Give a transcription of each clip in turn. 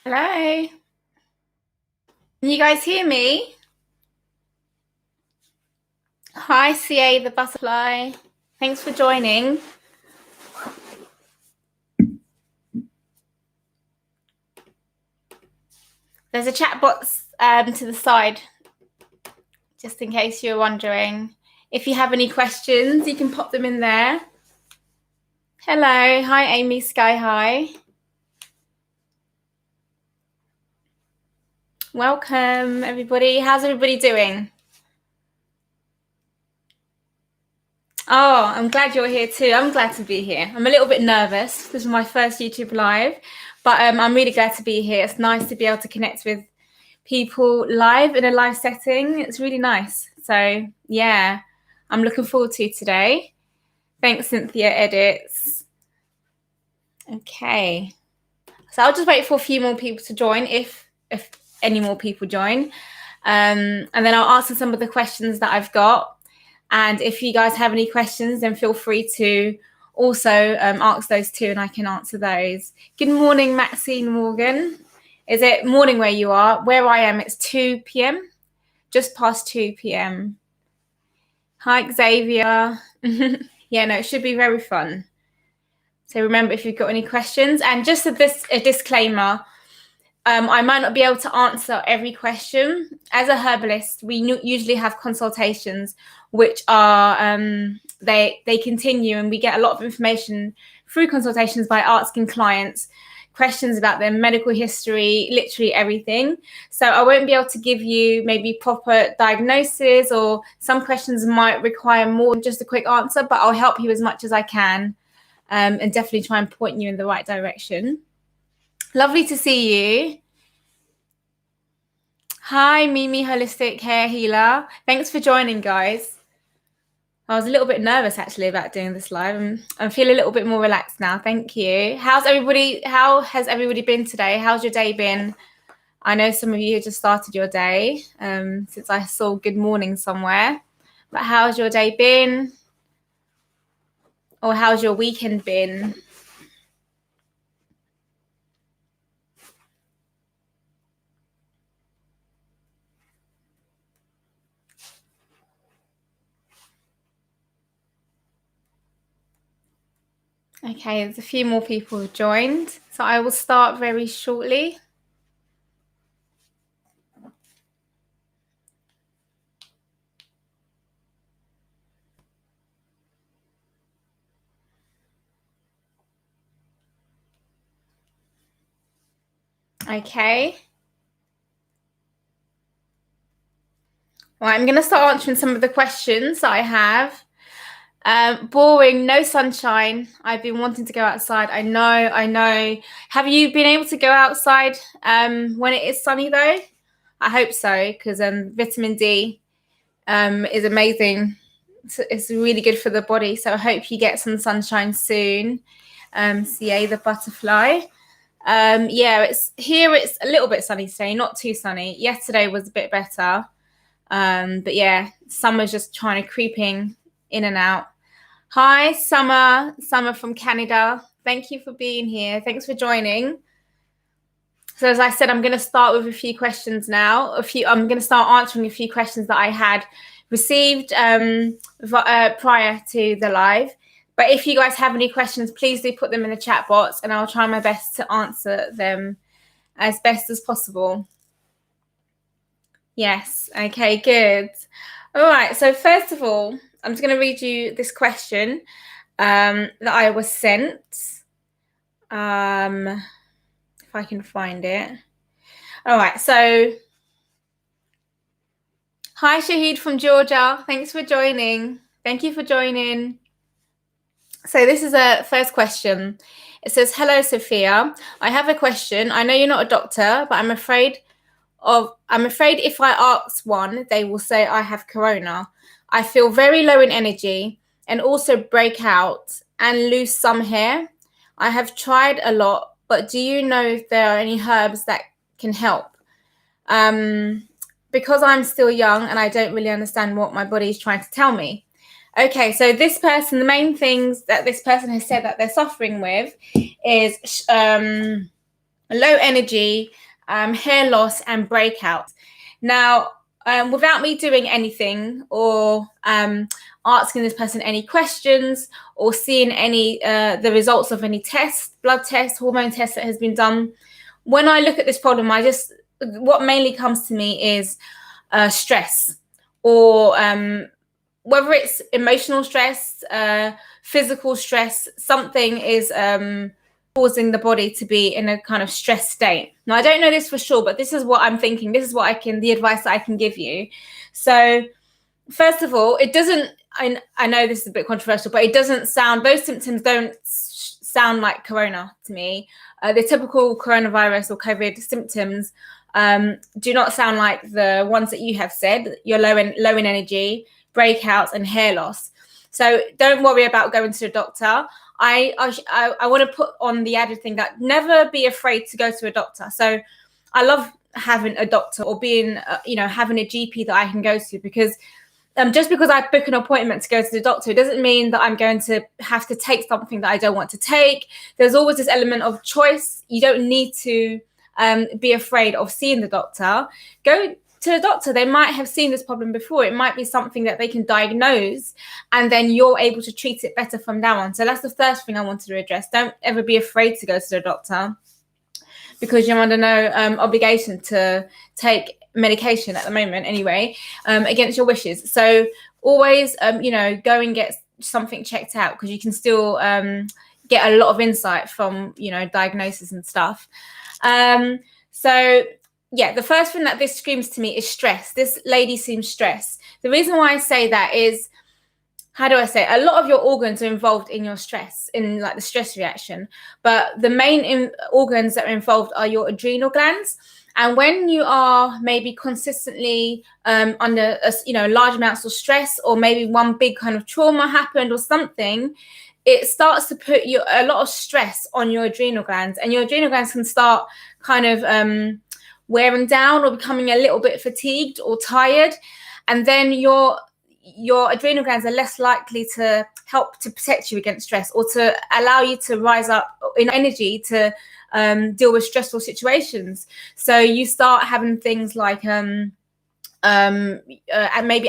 Hello. Can you guys hear me? Hi, CA the butterfly. Thanks for joining. There's a chat box to the side, just in case you're wondering. If you have any questions, you can pop them in there. Hello. Hi, Amy Sky High. Welcome, everybody. How's everybody doing? Oh, I'm glad you're here too. I'm glad to be here. I'm a little bit nervous. This is my first YouTube live, but I'm really glad to be here. It's nice to be able to connect with people live in a live setting. It's really nice. So yeah, I'm looking forward to today. Thanks, Cynthia Edits. Okay, so I'll just wait for a few more people to join, if any more people join, and then I'll answer some of the questions that I've got. And if you guys have any questions, then feel free to also ask those too, and I can answer those. Good morning, Maxine Morgan. Is it morning where you are? Where I am, it's 2 p.m., just past 2 p.m. Hi, Xavier. Yeah, no, it should be very fun. So remember, if you've got any questions, and just a disclaimer, I might not be able to answer every question. As a herbalist, we usually have consultations, which are they continue, and we get a lot of information through consultations by asking clients questions about their medical history, literally everything. So I won't be able to give you maybe proper diagnosis, or some questions might require more than just a quick answer, but I'll help you as much as I can, and definitely try and point you in the right direction. Lovely to see you. Hi, Mimi Holistic Hair Healer. Thanks for joining, guys. I was a little bit nervous actually about doing this live. I feel a little bit more relaxed now. Thank you. How's everybody? How has everybody been today? How's your day been? I know some of you just started your day since I saw good morning somewhere. But how's your day been? Or how's your weekend been? Okay, there's a few more people who joined, so I will start very shortly. Okay. Right, I'm going to start answering some of the questions that I have. Boring, no sunshine. I've been wanting to go outside. I know. Have you been able to go outside when it is sunny though? I hope so, because vitamin D is amazing. It's really good for the body. So I hope you get some sunshine soon. CA the butterfly. Yeah, it's a little bit sunny today, not too sunny. Yesterday was a bit better. But yeah, summer's just trying to creeping in and out. Hi, Summer from Canada. Thank you for being here. Thanks for joining. So as I said, I'm going to start with a few questions now. I'm going to start answering a few questions that I had received prior to the live. But if you guys have any questions, please do put them in the chat box, and I'll try my best to answer them as best as possible. Yes. Okay, good. All right. So first of all, I'm just going to read you this question that I was sent. If I can find it. All right, so hi Shahid from Georgia. Thanks for joining. Thank you for joining. So this is a first question. It says, "Hello Sophia. I have a question. I know you're not a doctor, but I'm afraid if I ask one, they will say I have corona. I feel very low in energy and also break out and lose some hair. I have tried a lot, but do you know if there are any herbs that can help? Because I'm still young and I don't really understand what my body is trying to tell me." Okay, so this person, the main things that this person has said that they're suffering with is low energy, hair loss, and breakouts. Now, without me doing anything or asking this person any questions or seeing any the results of any test, blood test, hormone test that has been done, when I look at this problem, what mainly comes to me is stress, or whether it's emotional stress, physical stress, something is causing the body to be in a kind of stress state. Now, I don't know this for sure, but this is what I'm thinking. This is the advice that I can give you. So, first of all, it doesn't, I know this is a bit controversial, but those symptoms don't sound like corona to me. The typical coronavirus or COVID symptoms do not sound like the ones that you have said. You're low in energy, breakouts, and hair loss. So don't worry about going to the doctor. I want to put on the added thing that never be afraid to go to a doctor. So I love having a doctor or being, having a GP that I can go to, because just because I book an appointment to go to the doctor, it doesn't mean that I'm going to have to take something that I don't want to take. There's always this element of choice. You don't need to be afraid of seeing the doctor. Go to the doctor. They might have seen this problem before. It might be something that they can diagnose, and then you're able to treat it better from now on. So that's the first thing I wanted to address. Don't ever be afraid to go to the doctor, because you're under no obligation to take medication at the moment anyway, against your wishes. So always, go and get something checked out, because you can still get a lot of insight from, diagnosis and stuff. So yeah, the first thing that this screams to me is stress. This lady seems stressed. The reason why I say that is, how do I say it? A lot of your organs are involved in your stress, in like the stress reaction. But the main organs that are involved are your adrenal glands. And when you are maybe consistently under large amounts of stress, or maybe one big kind of trauma happened or something, it starts to put a lot of stress on your adrenal glands, and your adrenal glands can start kind of wearing down or becoming a little bit fatigued or tired. And then your adrenal glands are less likely to help to protect you against stress, or to allow you to rise up in energy to deal with stressful situations. So you start having things like maybe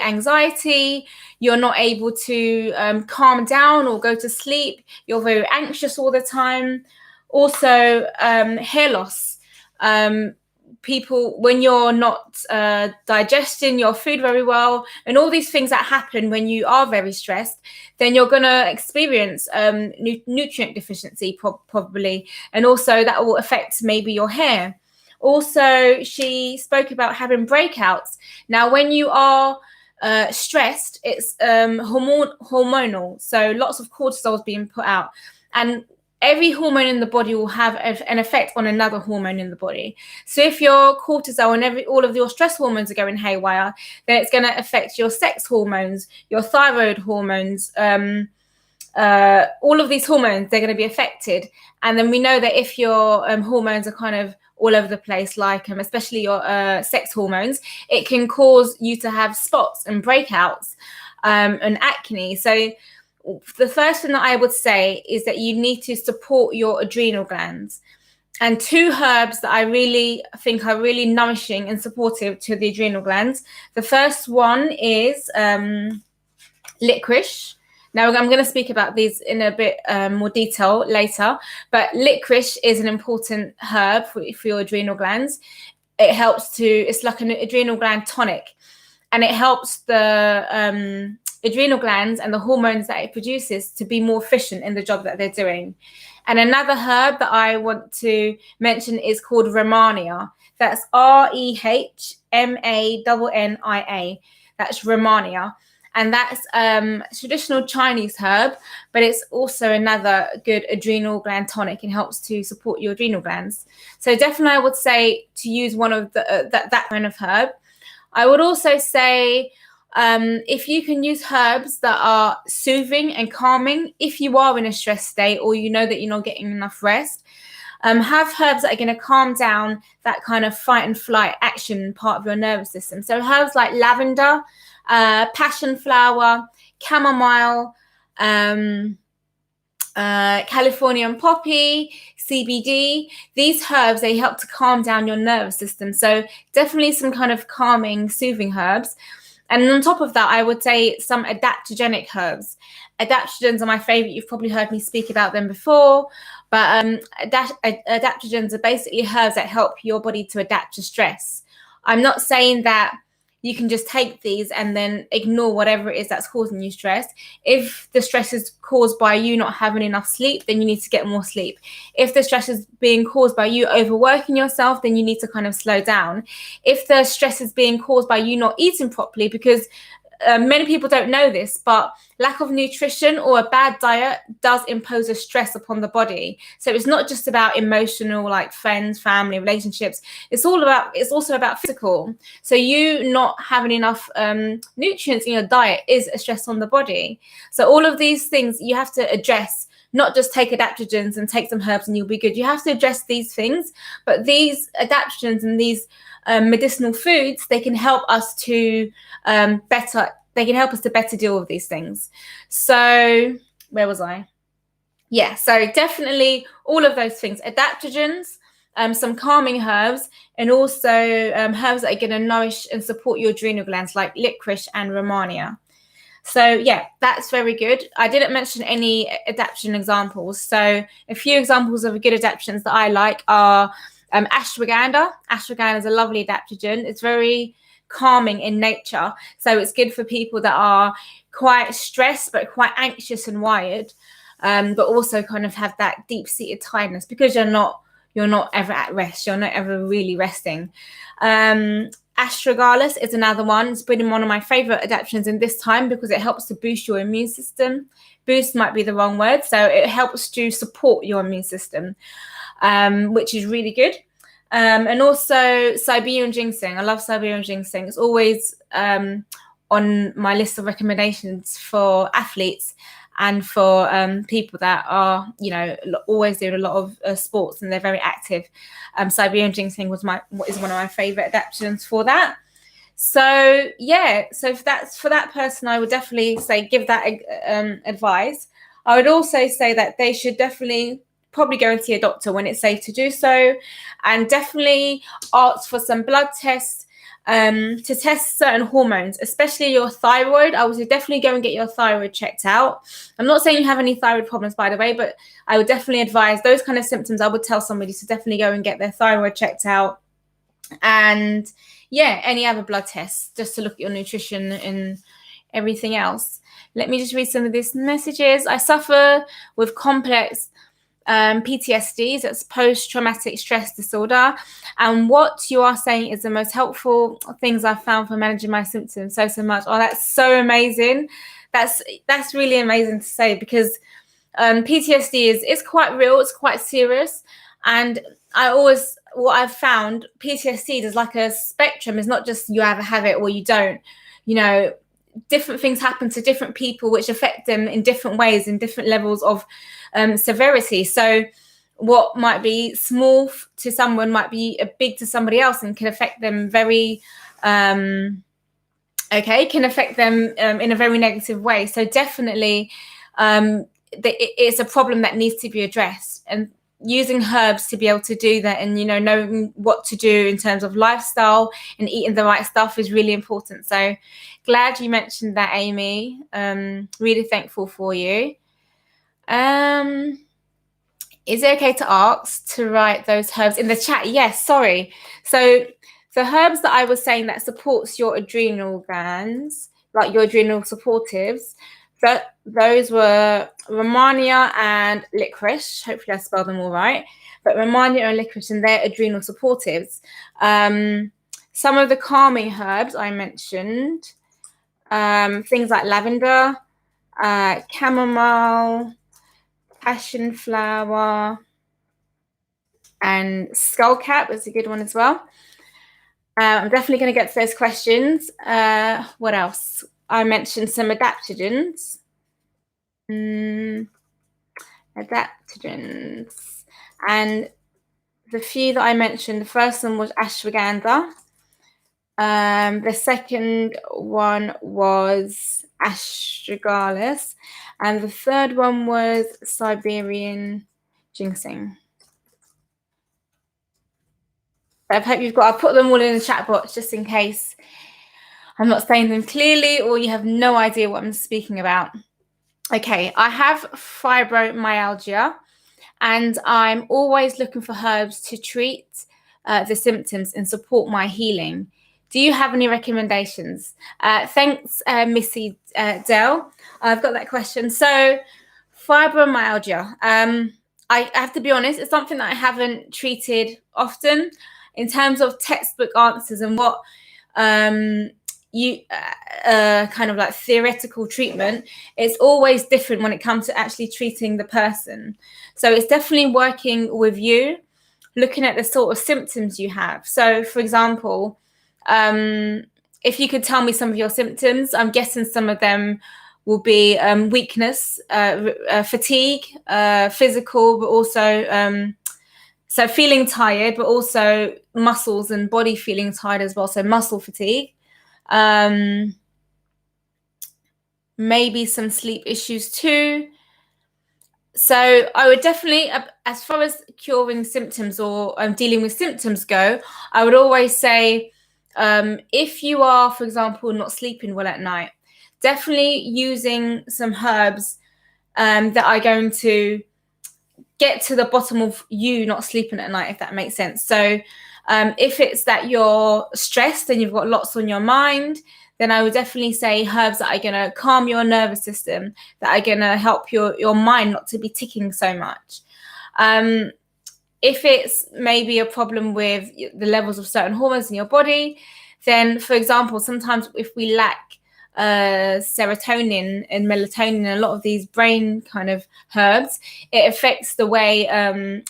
anxiety. You're not able to calm down or go to sleep. You're very anxious all the time. Also, hair loss. People, when you're not digesting your food very well, and all these things that happen when you are very stressed, then you're going to experience nutrient deficiency probably, and also that will affect maybe your hair. Also, she spoke about having breakouts. Now, when you are stressed, it's hormonal, so lots of cortisol is being put out, and every hormone in the body will have an effect on another hormone in the body. So if your cortisol and all of your stress hormones are going haywire, then it's going to affect your sex hormones, your thyroid hormones, all of these hormones, they're going to be affected. And then we know that if your hormones are kind of all over the place, like especially your sex hormones, it can cause you to have spots and breakouts and acne. So the first thing that I would say is that you need to support your adrenal glands. And two herbs that I really think are really nourishing and supportive to the adrenal glands. The first one is licorice. Now, I'm going to speak about these in a bit more detail later, but licorice is an important herb for your adrenal glands. It's like an adrenal gland tonic, and it helps the adrenal glands and the hormones that it produces to be more efficient in the job that they're doing. And another herb that I want to mention is called Rehmannia. That's Rehmannia. That's Rehmannia. And that's a traditional Chinese herb, but it's also another good adrenal gland tonic and helps to support your adrenal glands. So definitely I would say to use one of that kind of herb. I would also say if you can use herbs that are soothing and calming, if you are in a stress state or you know that you're not getting enough rest, have herbs that are going to calm down that kind of fight and flight action part of your nervous system. So herbs like lavender, passion flower, chamomile, Californian poppy, CBD. These herbs, they help to calm down your nervous system. So definitely some kind of calming, soothing herbs. And on top of that, I would say some adaptogenic herbs. Adaptogens are my favorite. You've probably heard me speak about them before. But adaptogens are basically herbs that help your body to adapt to stress. I'm not saying that you can just take these and then ignore whatever it is that's causing you stress. If the stress is caused by you not having enough sleep, then you need to get more sleep. If the stress is being caused by you overworking yourself, then you need to kind of slow down. If the stress is being caused by you not eating properly, because many people don't know this, but lack of nutrition or a bad diet does impose a stress upon the body. So it's not just about emotional, like friends, family, relationships. It's also about physical. So you not having enough nutrients in your diet is a stress on the body. So all of these things you have to address. Not just take adaptogens and take some herbs and you'll be good. You have to address these things, but these adaptogens and these medicinal foods, they can help us to better deal with these things. So where was I? Yeah, so definitely all of those things, adaptogens, some calming herbs, and also herbs that are going to nourish and support your adrenal glands like licorice and Rehmannia. So yeah, that's very good. I didn't mention any adaptogen examples. So a few examples of good adaptogens that I like are ashwagandha. Ashwagandha is a lovely adaptogen. It's very calming in nature. So it's good for people that are quite stressed, but quite anxious and wired, but also kind of have that deep-seated tiredness because you're not ever at rest. You're not ever really resting. Astragalus is another one. It's been one of my favorite adaptogens in this time because it helps to boost your immune system. Boost might be the wrong word. So it helps to support your immune system, which is really good. And also Siberian ginseng. I love Siberian ginseng. It's always on my list of recommendations for athletes and for people that are, always doing a lot of sports and they're very active. Siberian ginseng is one of my favorite adaptogens for that. So yeah, so for that person, I would definitely say give that advice. I would also say that they should definitely probably go and see a doctor when it's safe to do so, and definitely ask for some blood tests to test certain hormones, especially your thyroid. I would definitely go and get your thyroid checked out. I'm not saying you have any thyroid problems, by the way, but I would definitely advise those kind of symptoms. I would tell somebody to definitely go and get their thyroid checked out. And yeah, any other blood tests just to look at your nutrition and everything else. Let me just read some of these messages. I suffer with complex PTSD, that's post-traumatic stress disorder, and what you are saying is the most helpful things I've found for managing my symptoms so much. Oh, that's so amazing. That's really amazing to say, because PTSD is quite real, it's quite serious, and what I've found, PTSD is like a spectrum. It's not just you either have it or you don't. Different things happen to different people which affect them in different ways, in different levels of severity. So what might be small to someone might be big to somebody else and can affect them in a very negative way. So definitely it's a problem that needs to be addressed, and using herbs to be able to do that, and knowing what to do in terms of lifestyle and eating the right stuff is really important. So glad you mentioned that, Amy. Really thankful for you. Is it okay to ask to write those herbs in the chat? Yes, sorry. So the herbs that I was saying that supports your adrenal glands, like your adrenal supportives, those were Romania and licorice. Hopefully I spelled them all right. But Romania and licorice, and they're adrenal supportives. Some of the calming herbs I mentioned, things like lavender, chamomile, passion flower, and skullcap is a good one as well. I'm definitely going to get to those questions. What else? I mentioned some adaptogens. Adaptogens. And the few that I mentioned, the first one was ashwagandha. The second one was astragalus. And the third one was Siberian ginseng. I hope you've got, I'll put them all in the chat box just in case I'm not saying them clearly or you have no idea what I'm speaking about. Okay, I have fibromyalgia and I'm always looking for herbs to treat the symptoms and support my healing. Do you have any recommendations? Thanks, Missy Dell. I've got that question. So fibromyalgia, I have to be honest, it's something that I haven't treated often. In terms of textbook answers and what you kind of like theoretical treatment, it's always different when it comes to actually treating the person. So it's definitely working with you, looking at the sort of symptoms you have. So for example, if you could tell me some of your symptoms, I'm guessing some of them will be weakness, fatigue, physical, but also so feeling tired, but also muscles and body feeling tired as well. So muscle fatigue, maybe some sleep issues too. So I would definitely, as far as curing symptoms or dealing with symptoms go, I would always say if you are, for example, not sleeping well at night, definitely using some herbs that are going to get to the bottom of you not sleeping at night, if that makes sense. So if it's that you're stressed and you've got lots on your mind, then I would definitely say herbs that are going to calm your nervous system, that are going to help your mind not to be ticking so much. If it's maybe a problem with the levels of certain hormones in your body, then, for example, sometimes if we lack serotonin and melatonin, a lot of these brain kind of herbs, it affects the way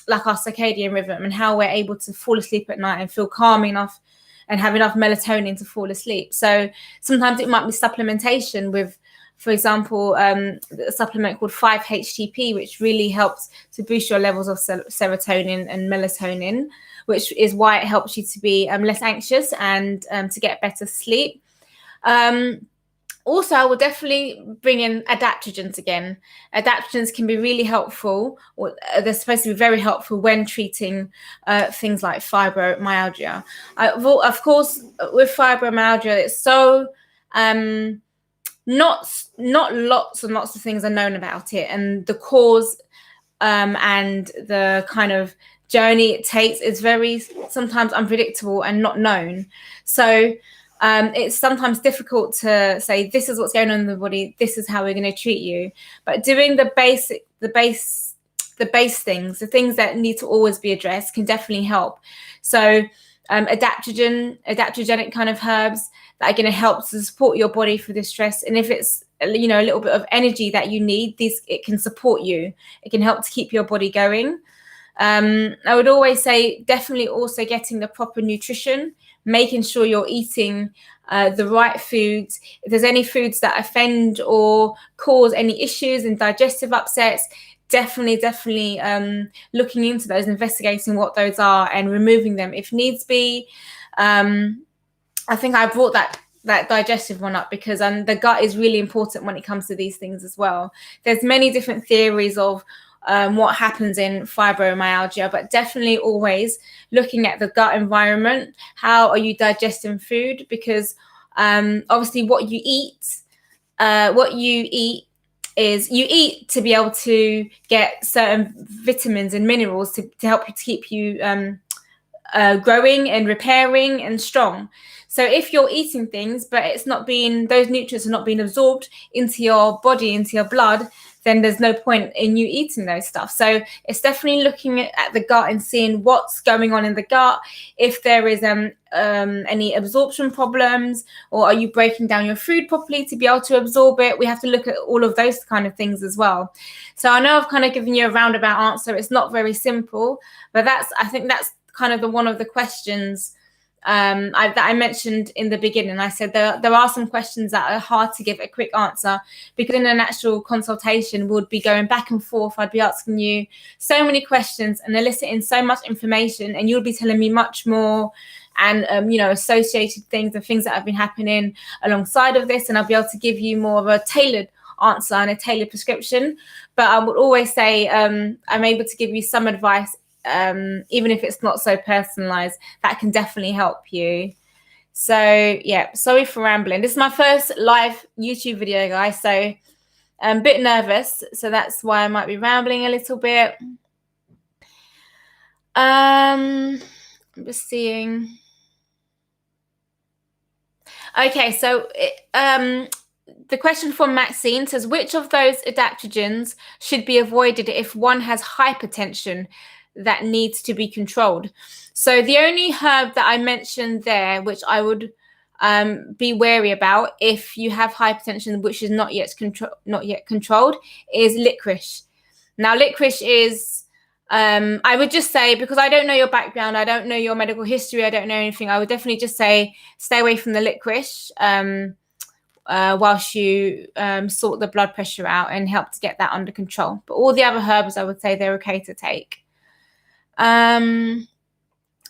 like our circadian rhythm and how we're able to fall asleep at night and feel calm enough and have enough melatonin to fall asleep. So sometimes it might be supplementation with, for example, a supplement called 5-HTP, which really helps to boost your levels of serotonin and melatonin, which is why it helps you to be less anxious and to get better sleep. Also, I will definitely bring in adaptogens again. Adaptogens can be really helpful, or they're supposed to be very helpful when treating things like fibromyalgia. Of course, with fibromyalgia, it's so not lots and lots of things are known about it, and the cause and the kind of journey it takes is very sometimes unpredictable and not known. So it's sometimes difficult to say, this is what's going on in the body, this is how we're going to treat you. But doing the base things, the things that need to always be addressed, can definitely help. So adaptogenic kind of herbs that are going to help to support your body for the stress. And if it's, you know, a little bit of energy that you need, it can support you. It can help to keep your body going. I would always say definitely also getting the proper nutrition, making sure you're eating the right foods. If there's any foods that offend or cause any issues and digestive upsets, definitely looking into those, investigating what those are and removing them if needs be. I think I brought that digestive one up because the gut is really important when it comes to these things as well. There's many different theories of what happens in fibromyalgia, but definitely always looking at the gut environment. How are you digesting food? Because obviously what you eat is you eat to be able to get certain vitamins and minerals to help you to keep you growing and repairing and strong. So if you're eating things, but those nutrients are not being absorbed into your body, into your blood, then there's no point in you eating those stuff. So it's definitely looking at the gut and seeing what's going on in the gut, if there is any absorption problems, or are you breaking down your food properly to be able to absorb it. We have to look at all of those kind of things as well. So I know I've kind of given you a roundabout answer. It's not very simple, but I think that's kind of one of the questions that I mentioned in the beginning. I said there are some questions that are hard to give a quick answer, because in an actual consultation we'll be going back and forth. I'd be asking you so many questions and eliciting so much information, and you'll be telling me much more, and associated things and things that have been happening alongside of this, and I'll be able to give you more of a tailored answer and a tailored prescription. But I would always say I'm able to give you some advice, even if it's not so personalized, that can definitely help you. So yeah, sorry for rambling. This is my first live YouTube video, guys, so I'm a bit nervous, so that's why I might be rambling a little bit. I'm just seeing. Okay, so the question from Maxine says, which of those adaptogens should be avoided if one has hypertension that needs to be controlled? So the only herb that I mentioned there, which I would be wary about if you have hypertension which is not yet controlled, is licorice. Now, licorice is I would just say, because I don't know your background, I don't know your medical history, I don't know anything, I would definitely just say stay away from the licorice whilst you sort the blood pressure out and help to get that under control. But all the other herbs, I would say they're okay to take.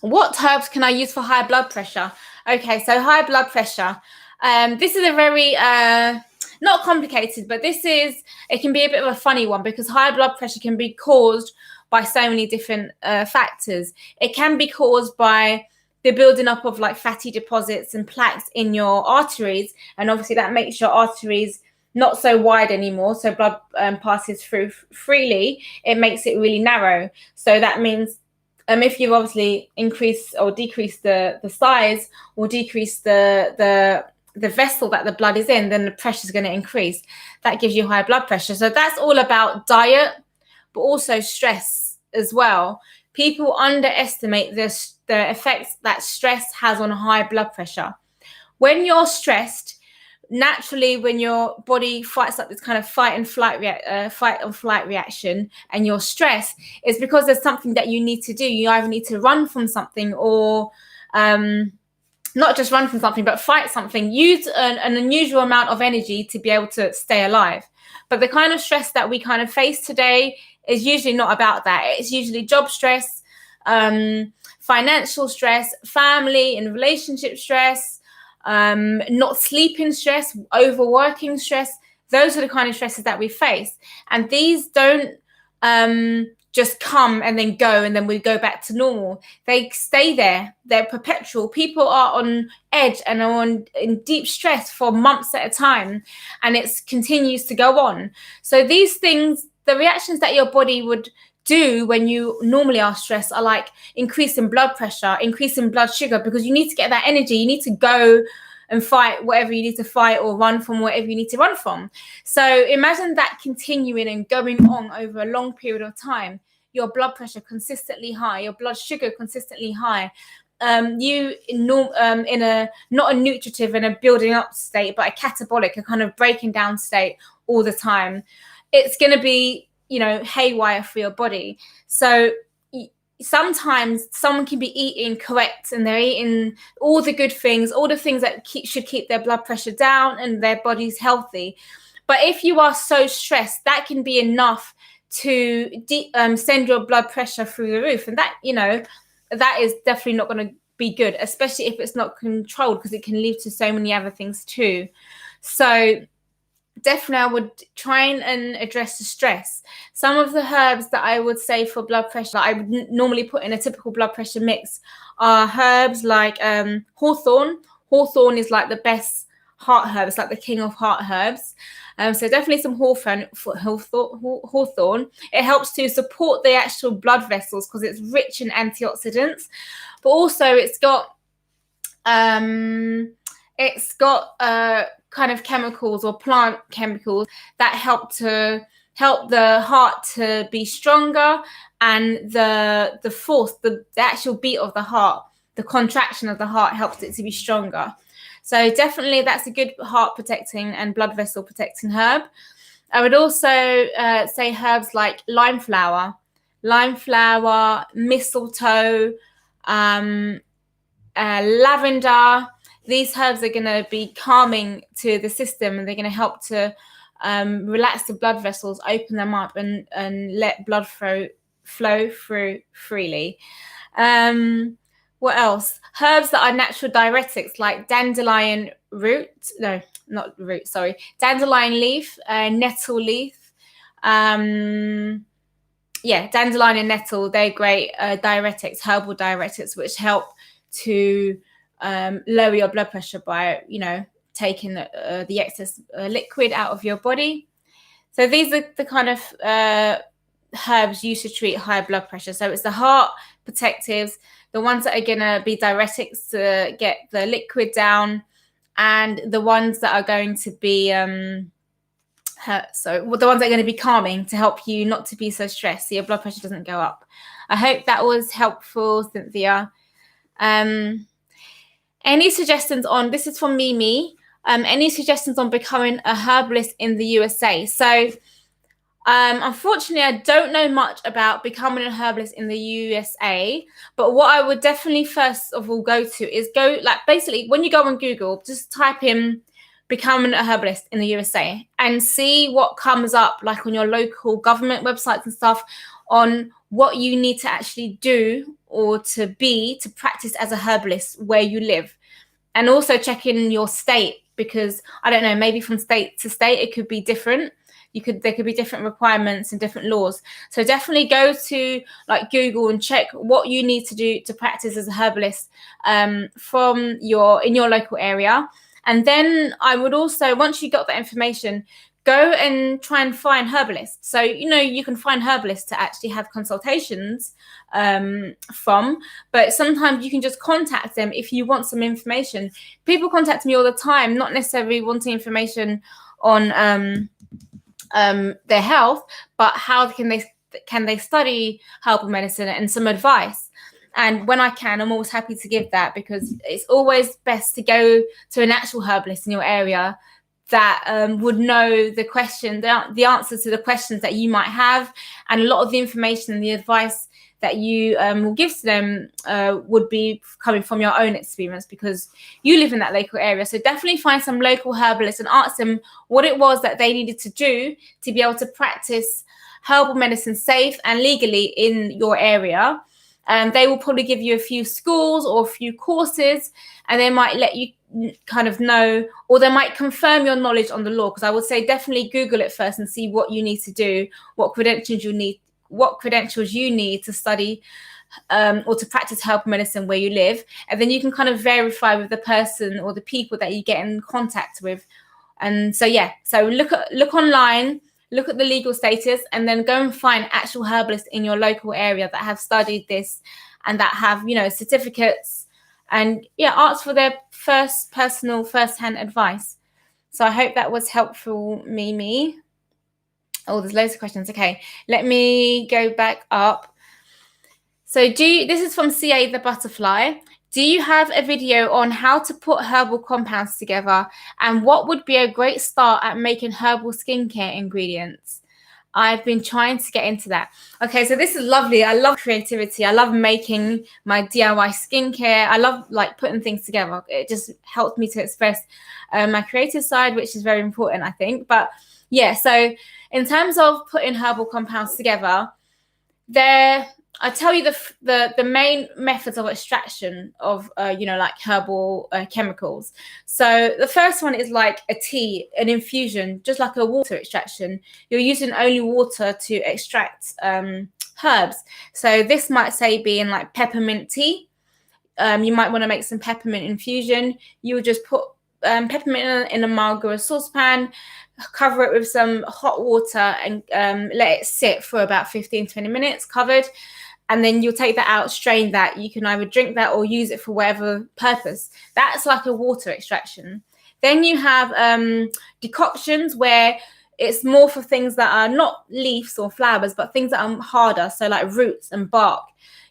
What herbs can I use for high blood pressure? Okay, so high blood pressure. This is a very not complicated, but it can be a bit of a funny one, because high blood pressure can be caused by so many different factors. It can be caused by the building up of like fatty deposits and plaques in your arteries, and obviously that makes your arteries not so wide anymore, so blood passes through freely. It makes it really narrow. So that means if you obviously increase or decrease the size, or decrease the vessel that the blood is in, then the pressure is going to increase. That gives you high blood pressure. So that's all about diet, but also stress as well. People underestimate the effects that stress has on high blood pressure. When you're stressed, naturally, when your body fights up this kind of fight and flight reaction, and you're stressed, is because there's something that you need to do. You either need to run from something, or not just run from something, but fight something. Use an unusual amount of energy to be able to stay alive. But the kind of stress that we kind of face today is usually not about that. It's usually job stress, financial stress, family and relationship stress, not sleeping stress, overworking stress. Those are the kind of stresses that we face. And these don't just come and then go, and then we go back to normal. They stay there. They're perpetual. People are on edge and are in deep stress for months at a time, and it continues to go on. So these things, the reactions that your body would do when you normally are stressed, are like increasing blood pressure, increasing blood sugar, because you need to get that energy. You need to go and fight whatever you need to fight, or run from whatever you need to run from. So imagine that continuing and going on over a long period of time. Your blood pressure consistently high, your blood sugar consistently high. You in a not a nutritive and a building up state, but a catabolic, a kind of breaking down state all the time. It's going to be, haywire for your body. So sometimes someone can be eating correct, and they're eating all the good things, all the things that should keep their blood pressure down and their body's healthy. But if you are so stressed, that can be enough to send your blood pressure through the roof. And that, that is definitely not going to be good, especially if it's not controlled, because it can lead to so many other things too. So definitely I would try and address the stress. Some of the herbs that I would say for blood pressure that I would normally put in a typical blood pressure mix are herbs like hawthorn. Hawthorn is like the best heart herb. It's like the king of heart herbs. So definitely some hawthorn. It helps to support the actual blood vessels because it's rich in antioxidants, but also it's got It's got kind of chemicals or plant chemicals that help the heart to be stronger, and the force, the actual beat of the heart, the contraction of the heart helps it to be stronger. So definitely that's a good heart protecting and blood vessel protecting herb. I would also say herbs like lime flower, mistletoe, lavender. These herbs are going to be calming to the system, and they're going to help to relax the blood vessels, open them up, and let blood flow through freely. What else? Herbs that are natural diuretics, like dandelion dandelion leaf, nettle leaf. Dandelion and nettle, they're great diuretics, herbal diuretics, which help to lower your blood pressure by, taking the excess liquid out of your body. So these are the kind of herbs used to treat high blood pressure. So it's the heart protectives, the ones that are going to be diuretics to get the liquid down, and the ones that are going to be the ones that are going to be calming to help you not to be so stressed, so your blood pressure doesn't go up. I hope that was helpful, Cynthia. Any suggestions on, this is from Mimi, any suggestions on becoming a herbalist in the USA? So unfortunately, I don't know much about becoming a herbalist in the USA, but what I would definitely first of all go to is basically when you go on Google, just type in becoming a herbalist in the USA and see what comes up, like on your local government websites and stuff, on what you need to actually do or to practice as a herbalist where you live. And also check in your state, because I don't know, maybe from state to state it could be different. There could be different requirements and different laws. So definitely go to like Google and check what you need to do to practice as a herbalist in your local area. And then I would also, once you got that information, go and try and find herbalists. So, you can find herbalists to actually have consultations from, but sometimes you can just contact them if you want some information. People contact me all the time, not necessarily wanting information on their health, but how can they study herbal medicine and some advice. And when I can, I'm always happy to give that, because it's always best to go to an actual herbalist in your area that would know the answers to the questions that you might have, and a lot of the information and the advice that you will give to them would be coming from your own experience, because you live in that local area. So definitely find some local herbalists and ask them what it was that they needed to do to be able to practice herbal medicine safe and legally in your area. They will probably give you a few schools or a few courses, and they might let you kind of know, or they might confirm your knowledge on the law. Because I would say definitely Google it first and see what you need to do, what credentials you need to study or to practice herbal medicine where you live. And then you can kind of verify with the person or the people that you get in contact with. And so look online, look at the legal status, and then go and find actual herbalists in your local area that have studied this and that have, certificates, and ask for their first-hand advice. So I hope that was helpful, Mimi. Oh, there's loads of questions. Okay, let me go back up. So this is from CA the Butterfly. Do you have a video on how to put herbal compounds together, and what would be a great start at making herbal skincare ingredients? I've been trying to get into that. Okay, so this is lovely. I love creativity. I love making my DIY skincare. I love putting things together. It just helps me to express my creative side, which is very important, I think. But so in terms of putting herbal compounds together, I tell you the main methods of extraction of herbal chemicals. So the first one is like a tea, an infusion, just like a water extraction. You're using only water to extract herbs. So this might be in like peppermint tea. You might want to make some peppermint infusion. You would just put peppermint in a mug or a saucepan, cover it with some hot water, and let it sit for about 15-20 minutes covered. and then you'll take that out, strain that. You can either drink that or use it for whatever purpose. That's like a water extraction. Then you have decoctions, where it's more for things that are not leaves or flowers, but things that are harder, so like roots and bark.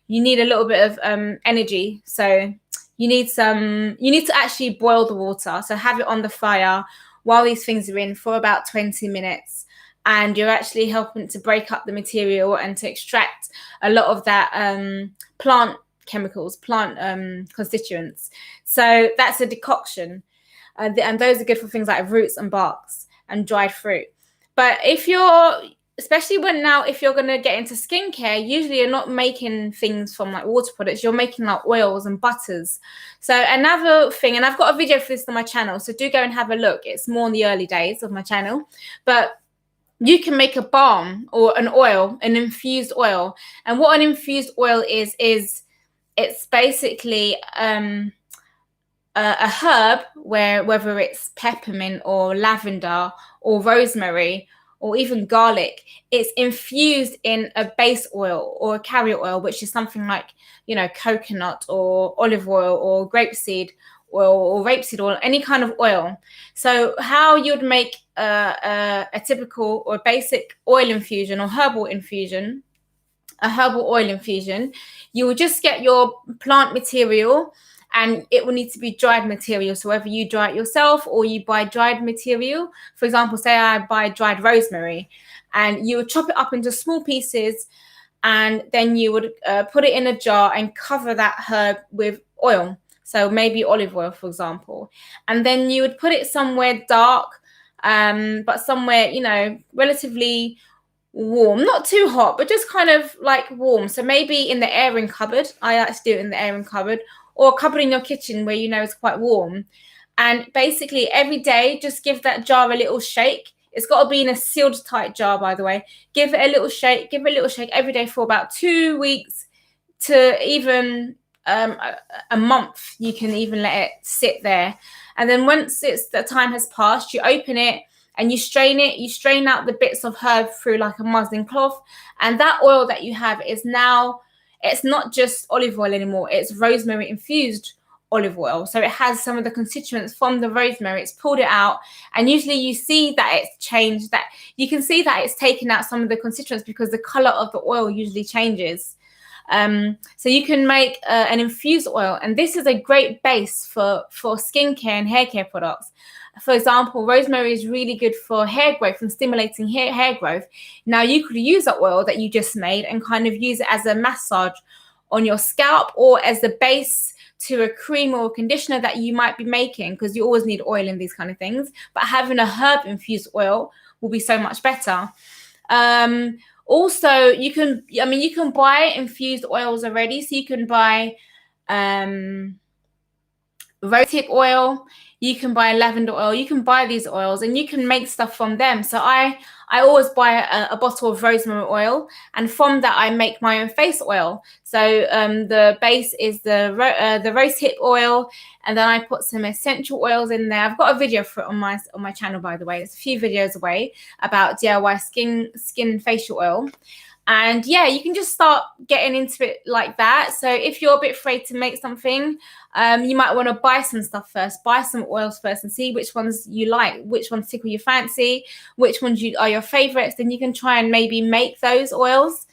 You need a little bit of energy, so you need to actually boil the water, so have it on the fire while these things are in for about 20 minutes, and you're actually helping to break up the material and to extract a lot of that plant chemicals, plant constituents. So that's a decoction, and those are good for things like roots and barks and dried fruit. But if you're if you're going to get into skincare, usually you're not making things from like water products, you're making like oils and butters. So another thing, and I've got a video for this on my channel, so do go and have a look. It's more in the early days of my channel, but you can make a balm or an oil, an infused oil. And what an infused oil is it's basically a herb, whether it's peppermint or lavender or rosemary or even garlic, it's infused in a base oil or a carrier oil, which is something like, coconut or olive oil or grapeseed oil or rapeseed oil, any kind of oil. So how you'd make a typical or basic oil infusion or herbal infusion, a herbal oil infusion, you will just get your plant material, and it will need to be dried material. So whether you dry it yourself or you buy dried material, for example, say I buy dried rosemary, and you would chop it up into small pieces, and then you would put it in a jar and cover that herb with oil. So maybe olive oil, for example. And then you would put it somewhere dark, but somewhere, relatively warm, not too hot, but just kind of like warm. So maybe in the airing cupboard. I like to do it in the airing cupboard, or a cupboard in your kitchen where it's quite warm. And basically every day, just give that jar a little shake. It's got to be in a sealed tight jar, by the way. Give it a little shake every day for about 2 weeks to even a month. You can even let it sit there. And then once the time has passed, you open it and you strain it. You strain out the bits of herb through like a muslin cloth. And that oil that you have is now, it's not just olive oil anymore. It's rosemary infused olive oil. So it has some of the constituents from the rosemary. It's pulled it out. And usually you see that it's changed, that you can see that it's taken out some of the constituents because the color of the oil usually changes. So you can make an infused oil. And this is a great base for skincare and hair care products. For example, rosemary is really good for hair growth and stimulating hair growth. Now, you could use that oil that you just made and kind of use it as a massage on your scalp, or as the base to a cream or a conditioner that you might be making, because you always need oil in these kind of things. But having a herb infused oil will be so much better. Also, you can buy infused oils already. So you can buy rosehip oil, you can buy lavender oil, you can buy these oils and you can make stuff from them. So I always buy a bottle of rosemary oil, and from that I make my own face oil. So the base is the rosehip oil, and then I put some essential oils in there. I've got a video for it on my channel, by the way. It's a few videos away about DIY skin facial oil. And yeah, you can just start getting into it like that. So if you're a bit afraid to make something, you might want to buy some stuff first, buy some oils first and see which ones you like, which ones tickle your fancy, which ones are your favorites. Then you can try and maybe make those oils.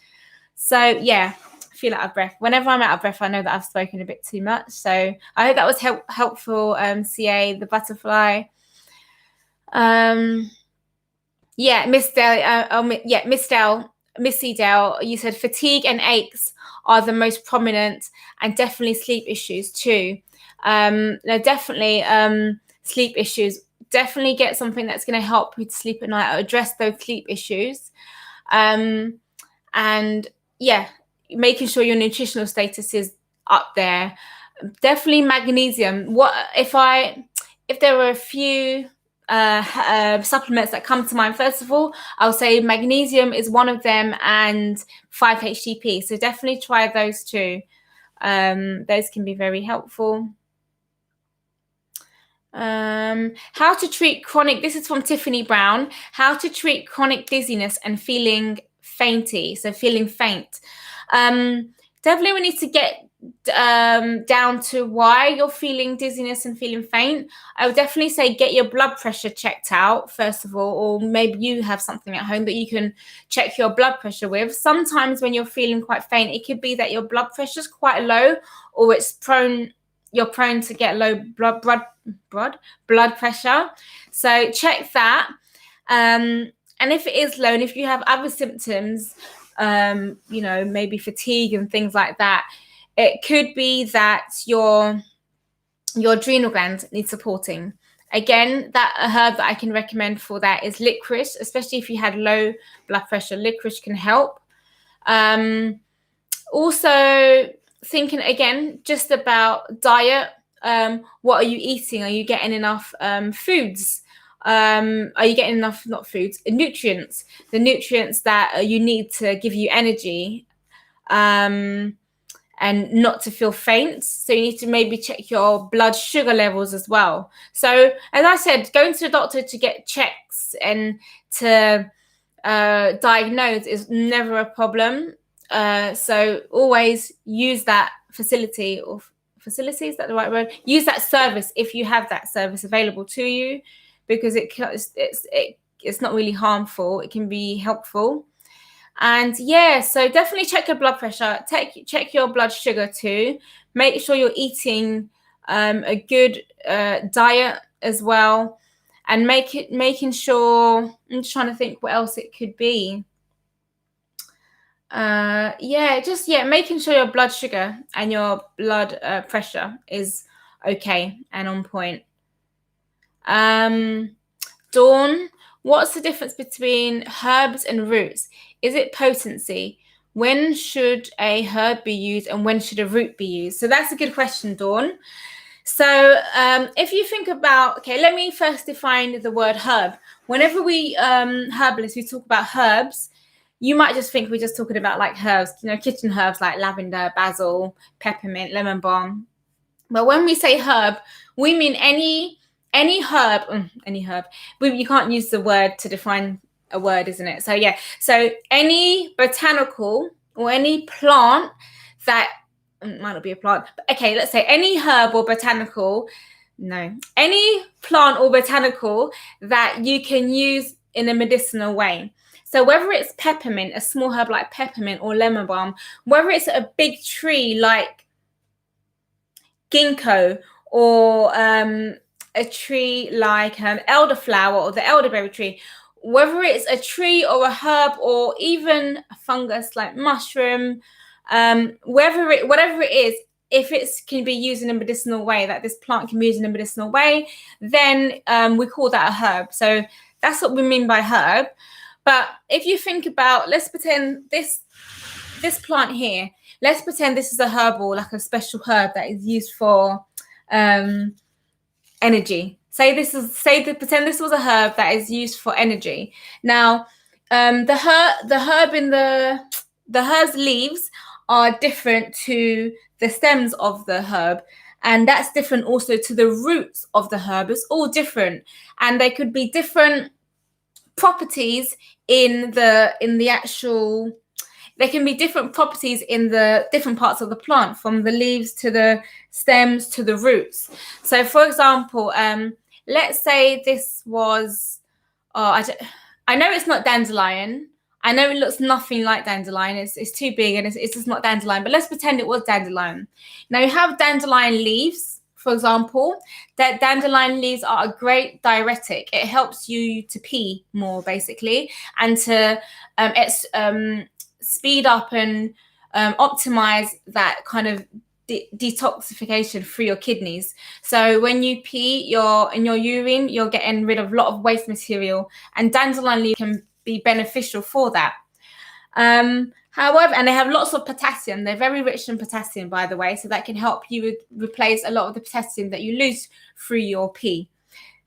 So yeah, I feel out of breath. Whenever I'm out of breath, I know that I've spoken a bit too much. So I hope that was helpful, CA, the butterfly. Yeah, Miss Dell. Missy Dell, you said fatigue and aches are the most prominent, and definitely sleep issues too. No, definitely sleep issues. Definitely get something that's going to help you to sleep at night or address those sleep issues. And yeah, making sure your nutritional status is up there. Definitely magnesium. What if there were a few supplements that come to mind? First of all, I'll say magnesium is one of them, and 5-HTP. So definitely try those two. Those can be very helpful. How to treat chronic, this is from Tiffany Brown, how to treat chronic dizziness and feeling fainty, so feeling faint. definitely we need to get down to why you're feeling dizziness and feeling faint. I would definitely say get your blood pressure checked out first of all, or maybe you have something at home that you can check your blood pressure with. Sometimes when you're feeling quite faint, it could be that your blood pressure is quite low, or you're prone to get low blood pressure. So check that. And if it is low, and if you have other symptoms, maybe fatigue and things like that, it could be that your adrenal gland needs supporting. Again, a herb that I can recommend for that is licorice, especially if you had low blood pressure. Licorice can help. Also, thinking again just about diet. What are you eating? Are you getting enough foods? Are you getting enough, not foods, nutrients? The nutrients that you need to give you energy. And not to feel faint. So you need to maybe check your blood sugar levels as well. So as I said, going to the doctor to get checks and to diagnose is never a problem. So always use that facility, is that the right word? Use that service if you have that service available to you, because it's not really harmful. It can be helpful. And so definitely check your blood pressure. Check your blood sugar too. Make sure you're eating a good diet as well, and making sure. I'm just trying to think what else it could be. Making sure your blood sugar and your blood pressure is okay and on point. Dawn, what's the difference between herbs and roots? Is it potency? When should a herb be used and when should a root be used? So that's a good question, Dawn. So if you think about, let me first define the word herb. Whenever we herbalists, we talk about herbs, you might just think we're just talking about like herbs, kitchen herbs like lavender, basil, peppermint, lemon balm. But when we say herb, we mean any herb. You can't use the word to define a word, isn't it? So any botanical or any plant that might not be a plant, but let's say any herb or botanical, any plant or botanical that you can use in a medicinal way. So whether it's peppermint, a small herb like peppermint or lemon balm, whether it's a big tree like ginkgo, or a tree like elderflower or the elderberry tree, whether it's a tree or a herb or even a fungus like mushroom, whatever it is, if it can be used in a medicinal way, that this plant can be used in a medicinal way, then we call that a herb. So that's what we mean by herb. But if you think about, let's pretend this plant here, let's pretend this is a herbal, like a special herb that is used for energy. Pretend this was a herb that is used for energy. Now, the herb in the herb's leaves are different to the stems of the herb, and that's different also to the roots of the herb. It's all different, and there could be different properties in the actual. There can be different properties in the different parts of the plant, from the leaves to the stems to the roots. So, for example, let's say this was, I know it's not dandelion. I know it looks nothing like dandelion. It's too big and it's just not dandelion. But let's pretend it was dandelion. Now you have dandelion leaves, for example. That dandelion leaves are a great diuretic. It helps you to pee more, basically, and to speed up and optimize that kind of detoxification through your kidneys. So when you pee in your urine, you're getting rid of a lot of waste material, and dandelion leaf can be beneficial for that. However, and they have lots of potassium. They're very rich in potassium, by the way, so that can help you replace a lot of the potassium that you lose through your pee.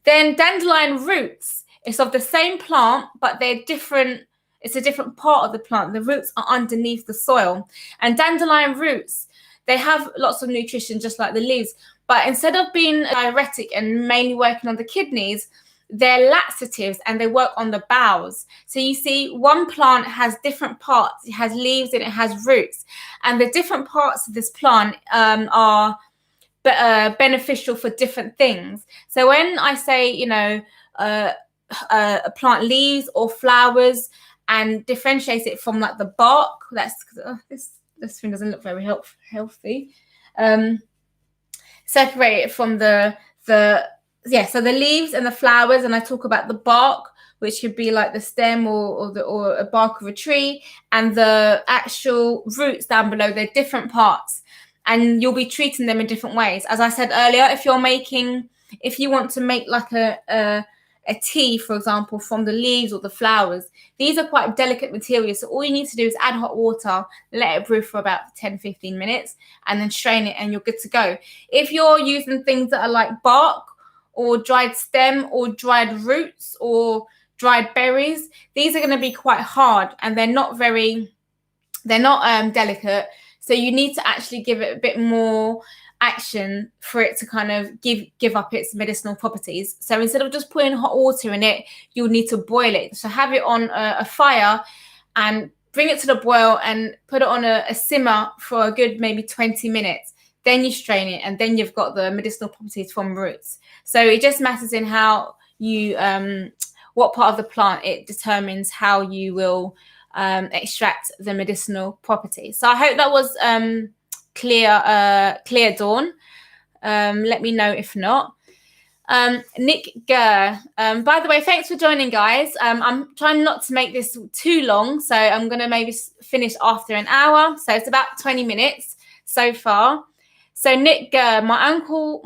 Then dandelion roots. It's of the same plant, but they're different. It's a different part of the plant. The roots are underneath the soil. And dandelion roots, they have lots of nutrition, just like the leaves. But instead of being a diuretic and mainly working on the kidneys, they're laxatives and they work on the bowels. So you see, one plant has different parts. It has leaves and it has roots, and the different parts of this plant are beneficial for different things. So when I say, a plant leaves or flowers, and differentiate it from like the bark, this thing doesn't look very healthy. Separate it from so the leaves and the flowers, and I talk about the bark, which could be like the stem or a bark of a tree, and the actual roots down below. They're different parts, and you'll be treating them in different ways. As I said earlier, if you want to make like a tea, for example, from the leaves or the flowers, these are quite delicate materials. So all you need to do is add hot water, let it brew for about 10-15 minutes, and then strain it, and you're good to go. If you're using things that are like bark or dried stem or dried roots or dried berries, these are going to be quite hard, and they're not delicate. So you need to actually give it a bit more action for it to kind of give up its medicinal properties. So instead of just putting hot water in it, you'll need to boil it. So have it on a fire and bring it to the boil and put it on a simmer for a good maybe 20 minutes. Then you strain it, and then you've got the medicinal properties from roots. So it just matters in how you what part of the plant, it determines how you will extract the medicinal properties. So I hope that was clear, Dawn. Let me know if not. Nick Gurr, by the way, thanks for joining, guys. I'm trying not to make this too long, so I'm going to maybe finish after an hour. So it's about 20 minutes so far. So Nick Gurr, my uncle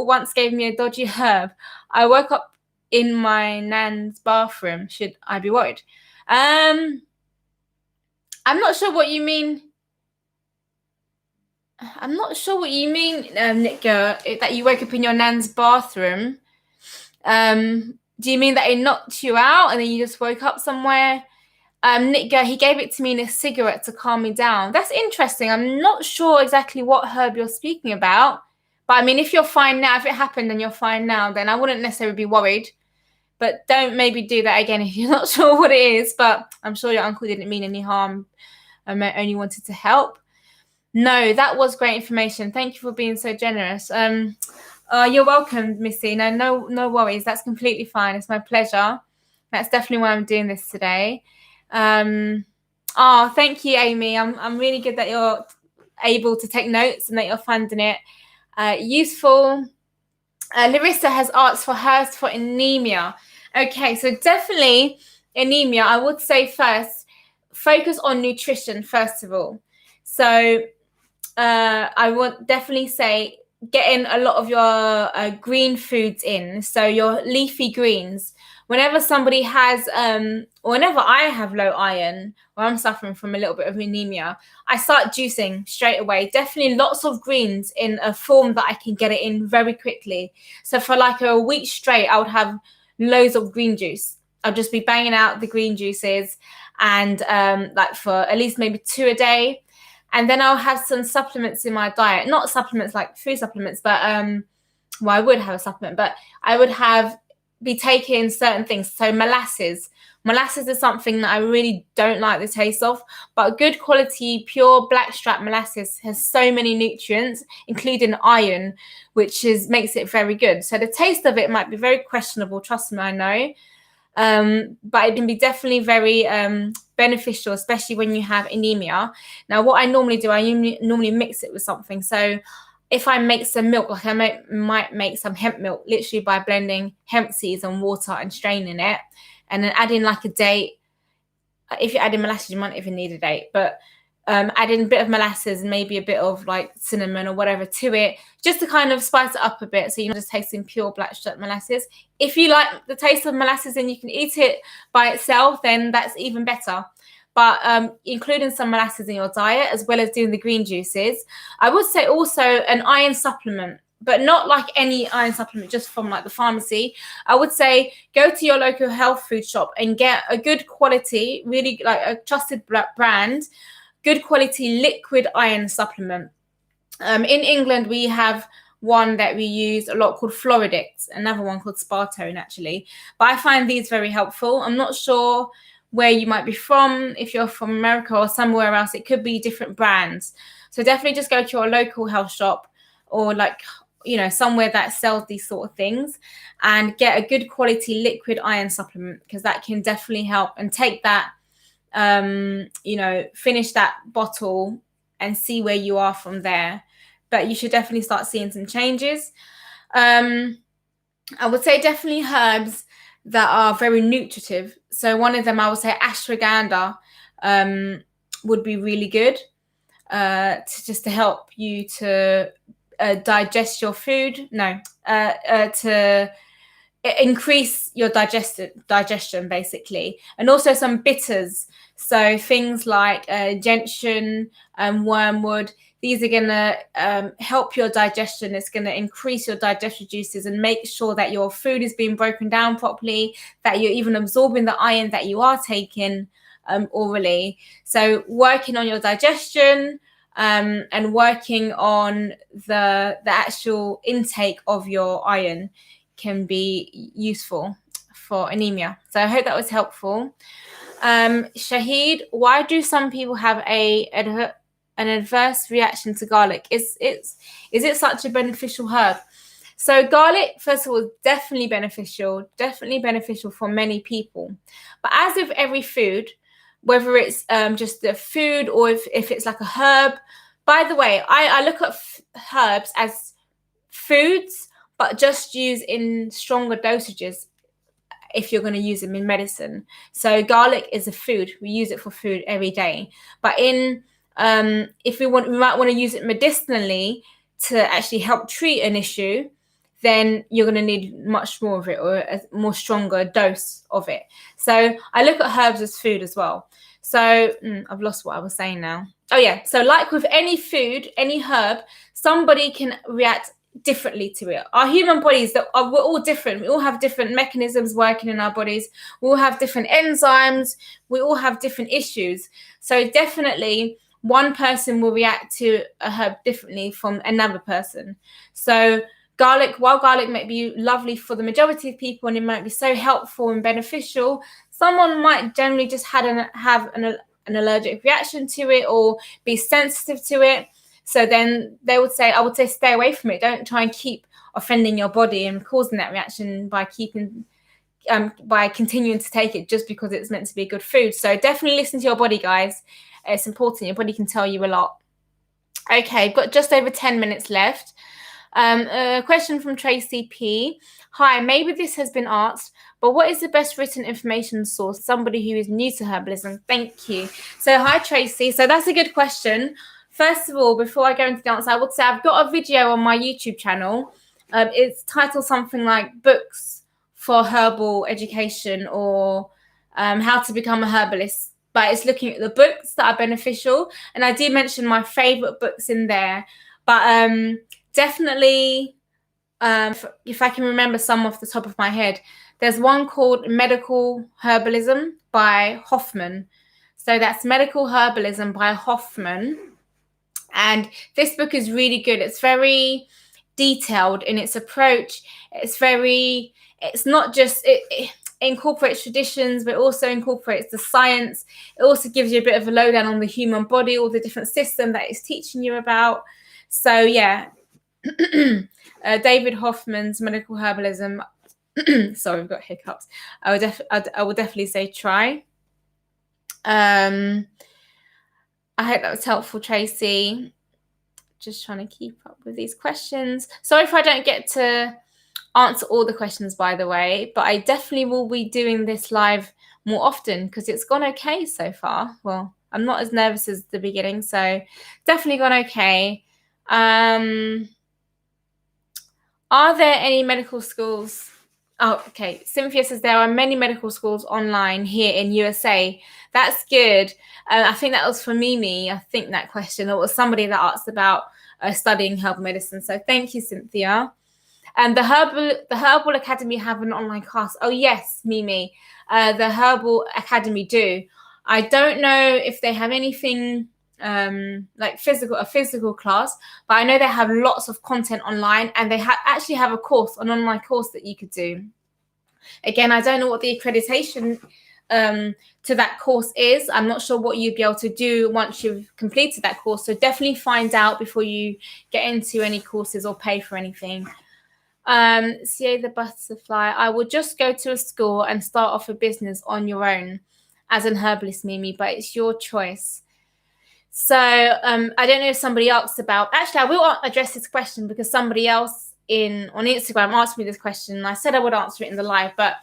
once gave me a dodgy herb. I woke up in my nan's bathroom. Should I be worried? I'm not sure what you mean. I'm not sure what you mean, Nick, that you woke up in your nan's bathroom. Do you mean that it knocked you out and then you just woke up somewhere? Nick, he gave it to me in a cigarette to calm me down. That's interesting. I'm not sure exactly what herb you're speaking about. But I mean, if you're fine now, if it happened and you're fine now, then I wouldn't necessarily be worried. But don't maybe do that again if you're not sure what it is. But I'm sure your uncle didn't mean any harm. Only wanted to help. No, that was great information. Thank you for being so generous. You're welcome, Missy. No worries. That's completely fine. It's my pleasure. That's definitely why I'm doing this today. Thank you, Amy. I'm really good that you're able to take notes and that you're finding it useful. Larissa has asked for hers for anemia. Okay, so definitely anemia. I would say first, focus on nutrition first of all. So I would definitely say getting a lot of your green foods in. So your leafy greens. Whenever somebody has, whenever I have low iron or I'm suffering from a little bit of anemia, I start juicing straight away. Definitely lots of greens in a form that I can get it in very quickly. So for like a week straight, I would have loads of green juice. I'll just be banging out the green juices, and like for at least maybe 2 a day. And then I'll have some supplements in my diet. Not supplements like food supplements, but I would have a supplement, but I would be taking certain things. So molasses. Molasses is something that I really don't like the taste of, but good quality, pure blackstrap molasses has so many nutrients, including iron, which makes it very good. So the taste of it might be very questionable, trust me, I know. But it can be definitely very beneficial, especially when you have anemia. Now, what I normally do, I normally mix it with something. So if I make some milk, like I might make some hemp milk, literally by blending hemp seeds and water and straining it, and then adding like a date. If you're adding molasses, you might even need a date, but adding a bit of molasses and maybe a bit of like cinnamon or whatever to it, just to kind of spice it up a bit, so you're not just tasting pure blackstrap molasses. If you like the taste of molasses and you can eat it by itself, then that's even better. But including some molasses in your diet, as well as doing the green juices. I would say also an iron supplement, but not like any iron supplement, just from like the pharmacy. I would say go to your local health food shop and get a good quality, really like a trusted brand, good quality liquid iron supplement. In England, we have one that we use a lot called Floridix, another one called Spartone actually. But I find these very helpful. I'm not sure where you might be from. If you're from America or somewhere else, it could be different brands. So definitely just go to your local health shop or like, you know, somewhere that sells these sort of things and get a good quality liquid iron supplement, because that can definitely help. And take that, you know, finish that bottle and see where you are from there. But you should definitely start seeing some changes. I would say definitely herbs that are very nutritive. So one of them, I would say ashwagandha, would be really good to help you to digest your food. No, to increase your digestion basically. And also some bitters, so things like gentian and wormwood. These are going to help your digestion. It's going to increase your digestive juices and make sure that your food is being broken down properly, that you're even absorbing the iron that you are taking orally. So working on your digestion and working on the actual intake of your iron can be useful for anemia. So I hope that was helpful. Shahid, why do some people have an adverse reaction to garlic? Is it such a beneficial herb? So garlic, first of all, definitely beneficial for many people. But as with every food, whether it's just the food or if it's like a herb, by the way, I look at herbs as foods, but just use in stronger dosages if you're going to use them in medicine. So garlic is a food. We use it for food every day. But if we might want to use it medicinally to actually help treat an issue, then you're going to need much more of it, or a more stronger dose of it. So I look at herbs as food as well. So I've lost what I was saying now. Oh yeah. So like with any food, any herb, somebody can react differently to it. Our human bodies, we're all different. We all have different mechanisms working in our bodies. We all have different enzymes. We all have different issues. So definitely one person will react to a herb differently from another person. So while garlic might be lovely for the majority of people and it might be so helpful and beneficial, someone might generally just have an allergic reaction to it or be sensitive to it. So then I would say stay away from it. Don't try and keep offending your body and causing that reaction by continuing to take it just because it's meant to be good food. So definitely listen to your body, guys. It's important. Your body can tell you a lot. Okay, I've got just over 10 minutes left. A question from Tracy P. Hi, maybe this has been asked, but what is the best written information source? Somebody who is new to herbalism. Thank you. So hi, Tracy. So that's a good question. First of all, before I go into the answer, I would say I've got a video on my YouTube channel. It's titled something like Books for Herbal Education or How to Become a Herbalist. But it's looking at the books that are beneficial. And I do mention my favorite books in there. But definitely, if I can remember some off the top of my head, there's one called Medical Herbalism by Hoffman. So that's Medical Herbalism by Hoffman. And this book is really good. It's very detailed in its approach. It's not just, it incorporates traditions, but also incorporates the science. It also gives you a bit of a lowdown on the human body, all the different systems that it's teaching you about. So yeah, David Hoffman's Medical Herbalism. Sorry, I've got hiccups. I would definitely say try. I hope that was helpful, Tracy. Just trying to keep up with these questions. Sorry if I don't get to answer all the questions, by the way, but I definitely will be doing this live more often because it's gone okay so far. Well, I'm not as nervous as the beginning, so definitely gone okay. Are there any medical schools? Oh, okay. Cynthia says there are many medical schools online here in USA. That's good. I think that was for Mimi. I think that question. It was somebody that asked about studying herbal medicine. So thank you, Cynthia. And the Herbal Academy have an online class. Oh yes, Mimi. The Herbal Academy do. I don't know if they have anything like a physical class, but I know they have lots of content online, and they actually have an online course that you could do. Again, I don't know what the accreditation to that course is. I'm not sure what you'd be able to do once you've completed that course. So definitely find out before you get into any courses or pay for anything. CA the Butterfly, I would just go to a school and start off a business on your own as an herbalist, Mimi, but it's your choice. So I don't know if somebody asked about, actually I will address this question because somebody else on Instagram asked me this question, and I said I would answer it in the live, but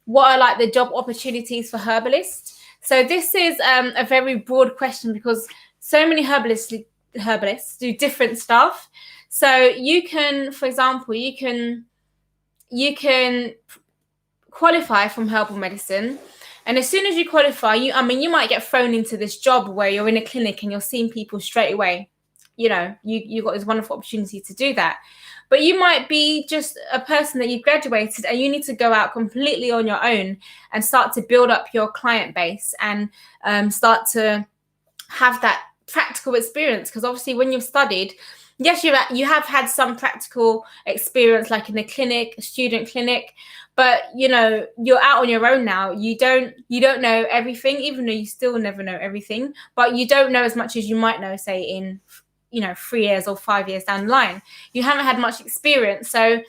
what are like the job opportunities for herbalists? So this is a very broad question because so many herbalists do different stuff. So you can, for example, you can qualify from herbal medicine, and as soon as you qualify, you might get thrown into this job where you're in a clinic and you're seeing people straight away. You got this wonderful opportunity to do that. But you might be just a person that you've graduated and you need to go out completely on your own and start to build up your client base and start to have that practical experience. Because obviously when you've studied, yes, you have had some practical experience, like in a clinic, a student clinic, but you're out on your own now. You don't know everything, even though you still never know everything, but you don't know as much as you might know, say, in 3 years or 5 years down the line. You haven't had much experience, so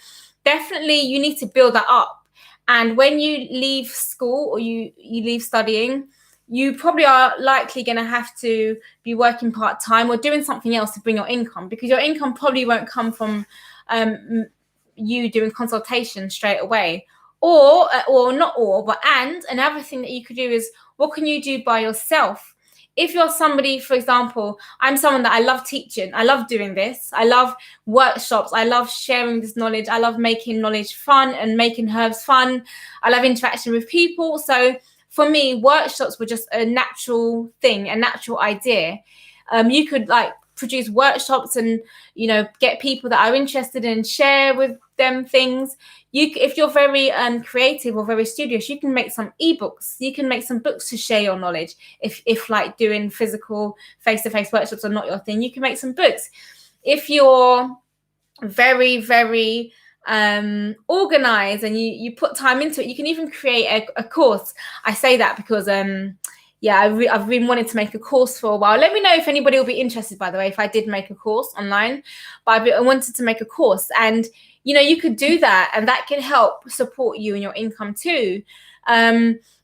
definitely you need to build that up. And when you leave school or you leave studying, you probably are likely going to have to be working part-time or doing something else to bring your income, because your income probably won't come from you doing consultation straight away. Or not all, but another thing that you could do is, what can you do by yourself? If you're somebody, for example, I'm someone that I love teaching. I love doing this. I love workshops. I love sharing this knowledge. I love making knowledge fun and making herbs fun. I love interaction with people. So for me, workshops were just a natural thing, a natural idea. You could produce workshops and get people that are interested and share with them things. If you're very creative or very studious, you can make some ebooks. You can make some books to share your knowledge. If like doing physical face-to-face workshops are not your thing, you can make some books. If you're very, very organized and you put time into it, you can even create a course. I say that because I've been wanting to make a course for a while. Let me know if anybody will be interested, by the way, if I did make a course online. But I wanted to make a course, and you could do that, and that can help support you and your income too.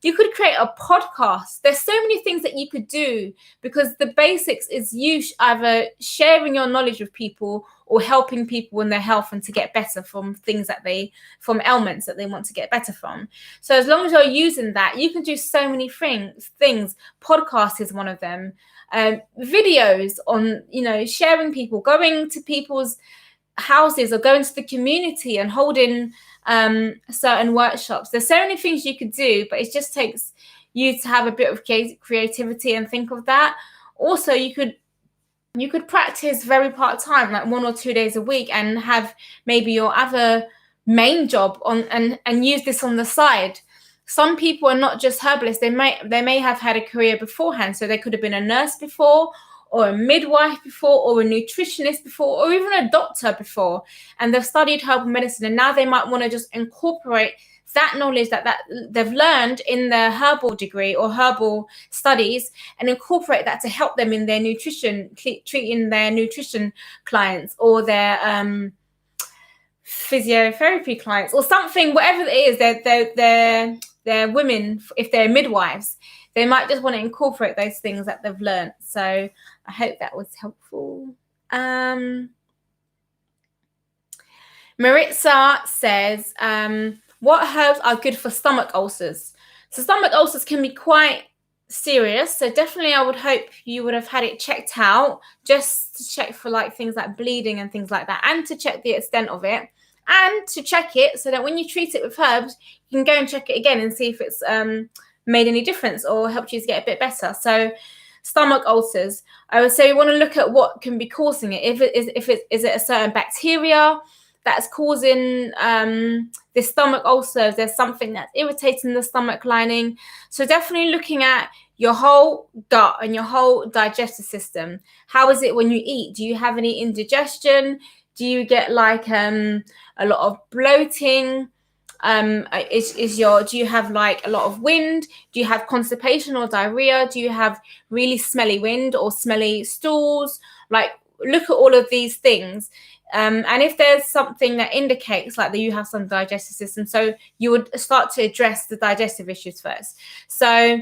You could create a podcast. There's so many things that you could do, because the basics is you either sharing your knowledge with people or helping people in their health and to get better from from ailments that they want to get better from. So as long as you're using that, you can do so many things. Podcast is one of them. Videos on, sharing people, going to people's houses or going to the community and holding certain workshops. There's so many things you could do, but it just takes you to have a bit of creativity and think of that. Also, you could practice very part-time, like 1 or 2 days a week, and have maybe your other main job on and use this on the side. Some people are not just herbalists. They may have had a career beforehand. So they could have been a nurse before, or a midwife before, or a nutritionist before, or even a doctor before, and they've studied herbal medicine, and now they might want to just incorporate that knowledge that they've learned in their herbal degree or herbal studies, and incorporate that to help them in their nutrition, treating their nutrition clients or their physiotherapy clients or something, whatever it is. They're women, if they're midwives, they might just want to incorporate those things that they've learned. So I hope that was helpful. Maritza says, what herbs are good for stomach ulcers? So stomach ulcers can be quite serious. So definitely I would hope you would have had it checked out, just to check for things like bleeding and things like that, and to check the extent of it, and to check it so that when you treat it with herbs, you can go and check it again and see if it's made any difference or helped you to get a bit better. So stomach ulcers, I would say we want to look at what can be causing it. Is it a certain bacteria? that's causing the stomach ulcers. There's something that's irritating the stomach lining. So definitely looking at your whole gut and your whole digestive system. How is it when you eat? Do you have any indigestion? Do you get like a lot of bloating? Do you have like a lot of wind? Do you have constipation or diarrhea? Do you have really smelly wind or smelly stools? Like, look at all of these things. And if there's something that indicates like that you have some digestive system, so you would start to address the digestive issues first. So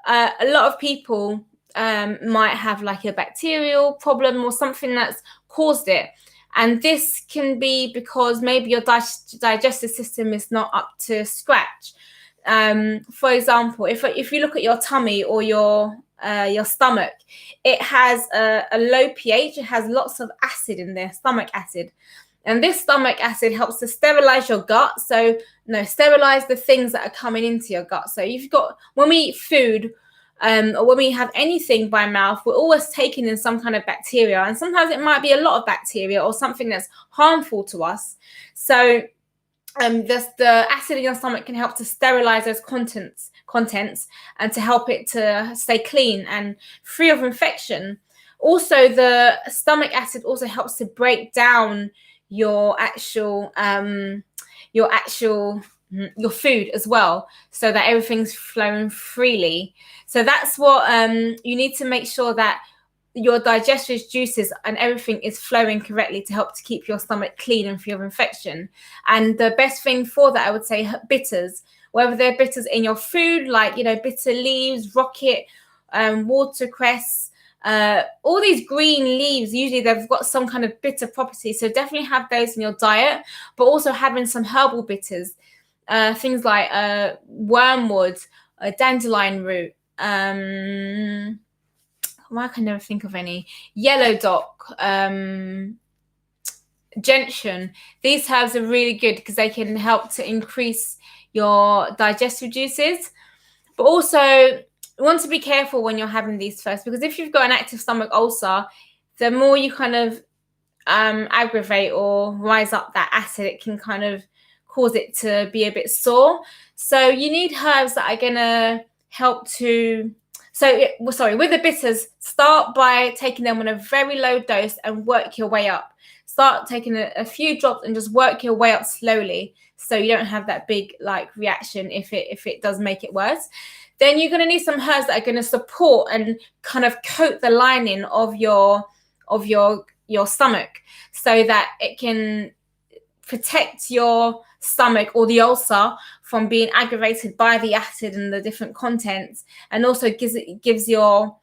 a lot of people might have like a bacterial problem or something that's caused it. And this can be because maybe your digestive system is not up to scratch. For example, if you look at your tummy or your stomach, it has a low pH. It has lots of acid in there, stomach acid. And this stomach acid helps to sterilize your gut. So, sterilize the things that are coming into your gut. So when we eat food, or when we have anything by mouth, we're always taking in some kind of bacteria. And sometimes it might be a lot of bacteria or something that's harmful to us. So the acid in your stomach can help to sterilize those contents and to help it to stay clean and free of infection. Also, the stomach acid also helps to break down your food as well, so that everything's flowing freely. So that's what you need to make sure, that your digestive juices and everything is flowing correctly to help to keep your stomach clean and free of infection. And the best thing for that, I would say, bitters, whether they're bitters in your food, like bitter leaves, rocket, watercress, all these green leaves, usually they've got some kind of bitter property. So definitely have those in your diet, but also having some herbal bitters, things like wormwood, dandelion root, I can never think of any, yellow dock, gentian. These herbs are really good because they can help to increase your digestive juices. But also, you want to be careful when you're having these first, because if you've got an active stomach ulcer, the more you kind of aggravate or rise up that acid, it can kind of cause it to be a bit sore. So you need herbs that are going to help to... with the bitters, start by taking them on a very low dose and work your way up. Start taking a few drops and just work your way up slowly, so you don't have that big reaction if it does make it worse. Then you're going to need some herbs that are going to support and kind of coat the lining of your stomach, so that it can protect your stomach or the ulcer from being aggravated by the acid and the different contents, and also gives your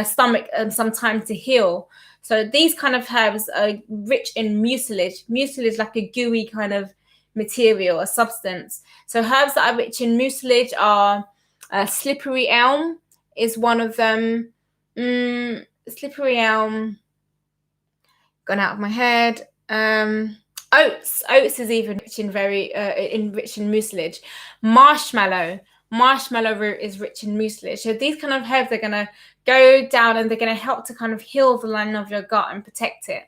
stomach some time to heal. So these kind of herbs are rich in mucilage. Mucilage, like a gooey kind of material, a substance. So herbs that are rich in mucilage are slippery elm is one of them. Slippery elm, gone out of my head. Oats is even rich in mucilage. Marshmallow root is rich in mucilage. So these kind of herbs are going to go down and they're going to help to kind of heal the lining of your gut and protect it.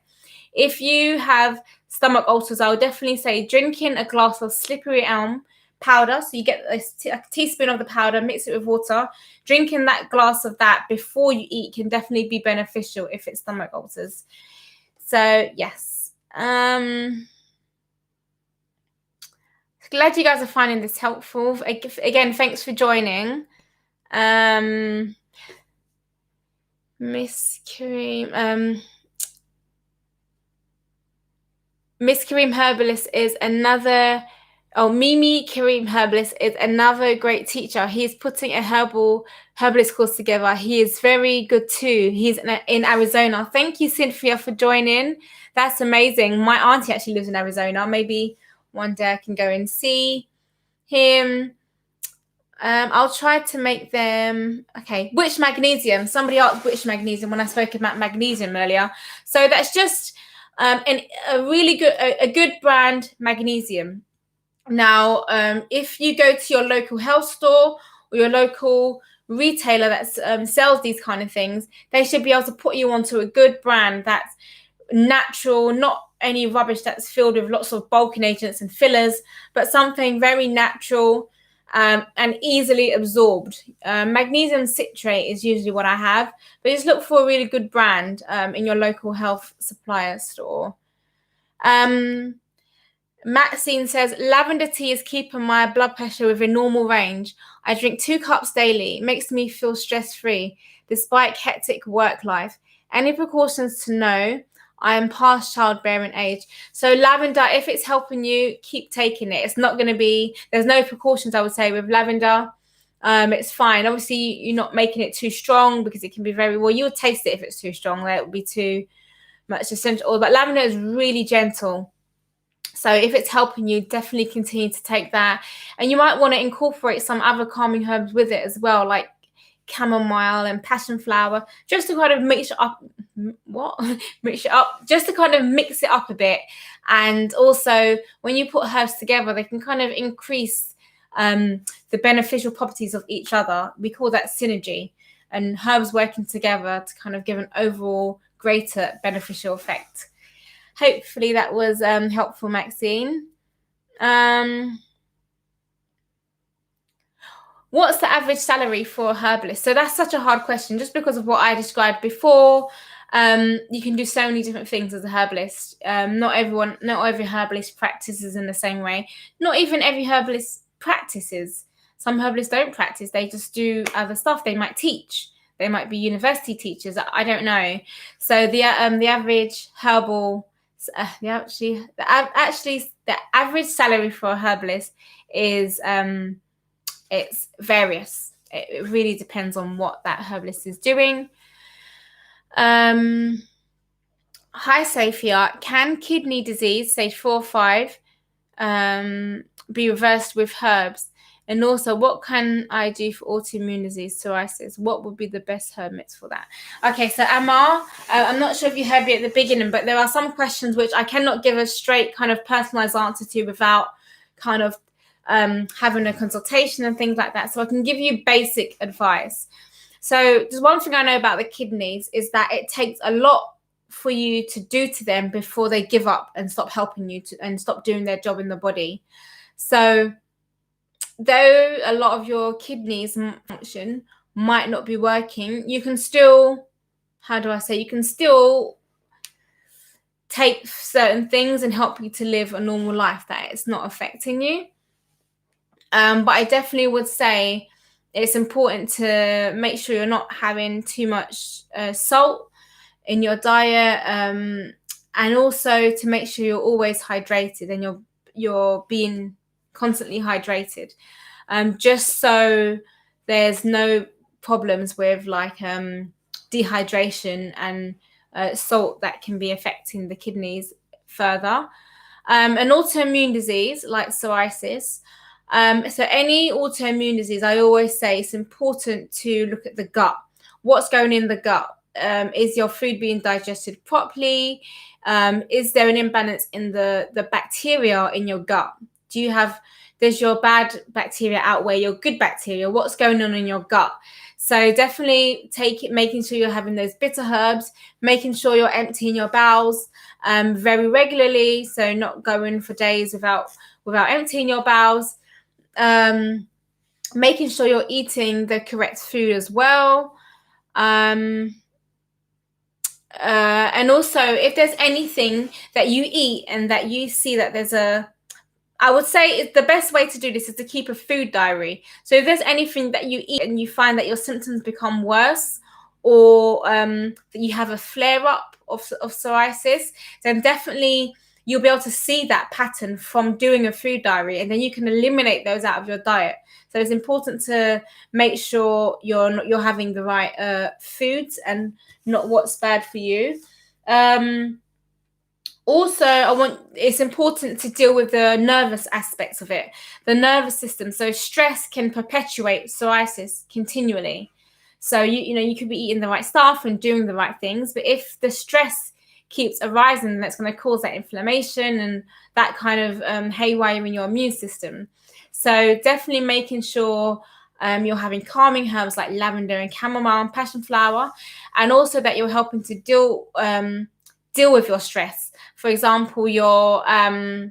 If you have stomach ulcers, I would definitely say drinking a glass of slippery elm powder. So you get a teaspoon of the powder, mix it with water. Drinking that glass of that before you eat can definitely be beneficial if it's stomach ulcers. So yes. Glad you guys are finding this helpful. Again, thanks for joining. Miss Kareem Herbalist is another... Mimi Kareem Herbalist is another great teacher. He's putting a herbalist course together. He is very good too. He's in Arizona. Thank you, Cynthia, for joining. That's amazing. My auntie actually lives in Arizona. Maybe one day I can go and see him. I'll try to make them... Okay, which magnesium? Somebody asked which magnesium when I spoke about magnesium earlier. So that's just a really good brand magnesium. Now, if you go to your local health store or your local retailer that sells these kind of things, they should be able to put you onto a good brand that's natural, not any rubbish that's filled with lots of bulking agents and fillers, but something very natural and easily absorbed. Magnesium citrate is usually what I have, but just look for a really good brand in your local health supplier store. Maxine says, lavender tea is keeping my blood pressure within normal range. I drink 2 cups daily. It makes me feel stress-free despite hectic work life. Any precautions to know? I am past childbearing age. So lavender, if it's helping you, keep taking it. It's not going to be, there's no precautions, I would say, with lavender. It's fine. Obviously, you're not making it too strong because it can be very, well, you'll taste it if it's too strong. That would be too much essential oil. But lavender is really gentle. So if it's helping you, definitely continue to take that. And you might want to incorporate some other calming herbs with it as well, like chamomile and passion flower, just to kind of mix it up. Just to kind of mix it up a bit. And also, when you put herbs together, they can kind of increase the beneficial properties of each other. We call that synergy. And herbs working together to kind of give an overall greater beneficial effect. Hopefully that was helpful, Maxine. What's the average salary for a herbalist? So that's such a hard question, just because of what I described before. You can do so many different things as a herbalist. Not every herbalist practices in the same way. Not even every herbalist practices. Some herbalists don't practice. They just do other stuff. They might teach. They might be university teachers. I don't know. So the average herbal, the average salary for a herbalist is it's various. It really depends on what that herbalist is doing. Hi, Safia. Can kidney disease, stage 4 or 5, be reversed with herbs? And also, what can I do for autoimmune disease, psoriasis? What would be the best herb mix for that? Okay, so Amar, I'm not sure if you heard me at the beginning, but there are some questions which I cannot give a straight kind of personalized answer to without kind of having a consultation and things like that. So I can give you basic advice. So just one thing I know about the kidneys is that it takes a lot for you to do to them before they give up and stop helping you and stop doing their job in the body. So though a lot of your kidneys function might not be working, you can still, you can still take certain things and help you to live a normal life that it's not affecting you. But I definitely would say it's important to make sure you're not having too much salt in your diet, and also to make sure you're always hydrated and you're being constantly hydrated, just so there's no problems with like dehydration and salt that can be affecting the kidneys further. An autoimmune disease like psoriasis. So any autoimmune disease, I always say it's important to look at the gut. What's going in the gut? Is your food being digested properly? Is there an imbalance in the bacteria in your gut? Does your bad bacteria outweigh your good bacteria? What's going on in your gut? So definitely making sure you're having those bitter herbs, making sure you're emptying your bowels very regularly. So not going for days without emptying your bowels. Making sure you're eating the correct food as well. And also, if there's anything that you eat and that you see that I would say the best way to do this is to keep a food diary. So if there's anything that you eat and you find that your symptoms become worse, or that you have a flare-up of psoriasis, then definitely you'll be able to see that pattern from doing a food diary, and then you can eliminate those out of your diet. So it's important to make sure you're having the right foods and not what's bad for you. Also, it's important to deal with the nervous aspects of it, the nervous system. So stress can perpetuate psoriasis continually. So you could be eating the right stuff and doing the right things, but if the stress keeps arising, that's going to cause that inflammation and that kind of haywire in your immune system. So definitely making sure you're having calming herbs like lavender and chamomile and passion flower, and also that you're helping to deal with your stress. For example, your adrenal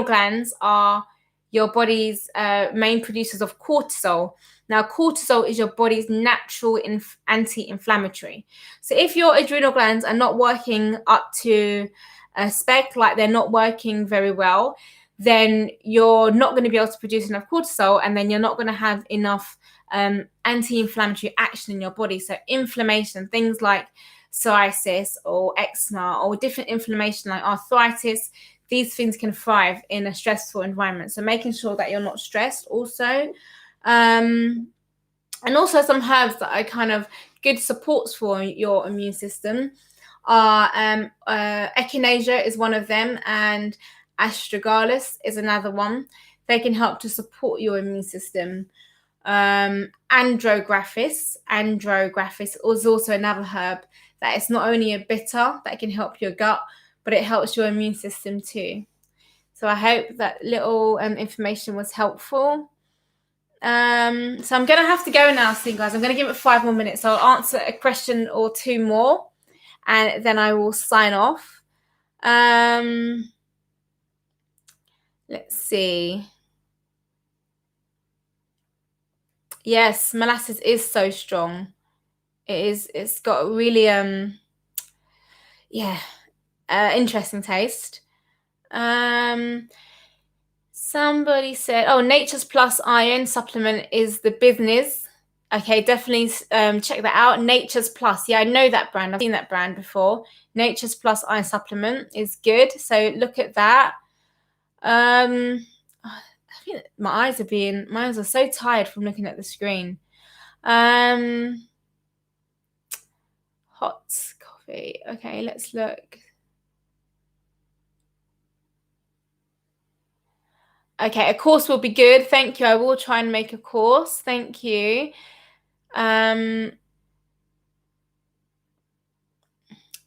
glands are your body's main producers of cortisol. Now, cortisol is your body's natural anti-inflammatory. So if your adrenal glands are not working up to a spec, like they're not working very well, then you're not going to be able to produce enough cortisol, and then you're not going to have enough anti-inflammatory action in your body. So inflammation, things like psoriasis or eczema or different inflammation like arthritis, these things can thrive in a stressful environment. So making sure that you're not stressed also. And also some herbs that are kind of good supports for your immune system are echinacea is one of them, and astragalus is another one. They can help to support your immune system. Andrographis is also another herb that is not only a bitter that can help your gut, but it helps your immune system too. So I hope that little information was helpful. So I'm going to have to go now, so guys. I'm going to give it 5 more minutes. So I'll answer a question or two more, and then I will sign off. Let's see. Yes, molasses is so strong. It is. It's got really interesting taste. Somebody said, "Oh, Nature's Plus Iron supplement is the business." Okay, definitely check that out. Nature's Plus. Yeah, I know that brand. I've seen that brand before. Nature's Plus Iron supplement is good. So look at that. I think my eyes are so tired from looking at the screen. Hot coffee. Okay, let's look. Okay, a course will be good. Thank you. I will try and make a course. Thank you.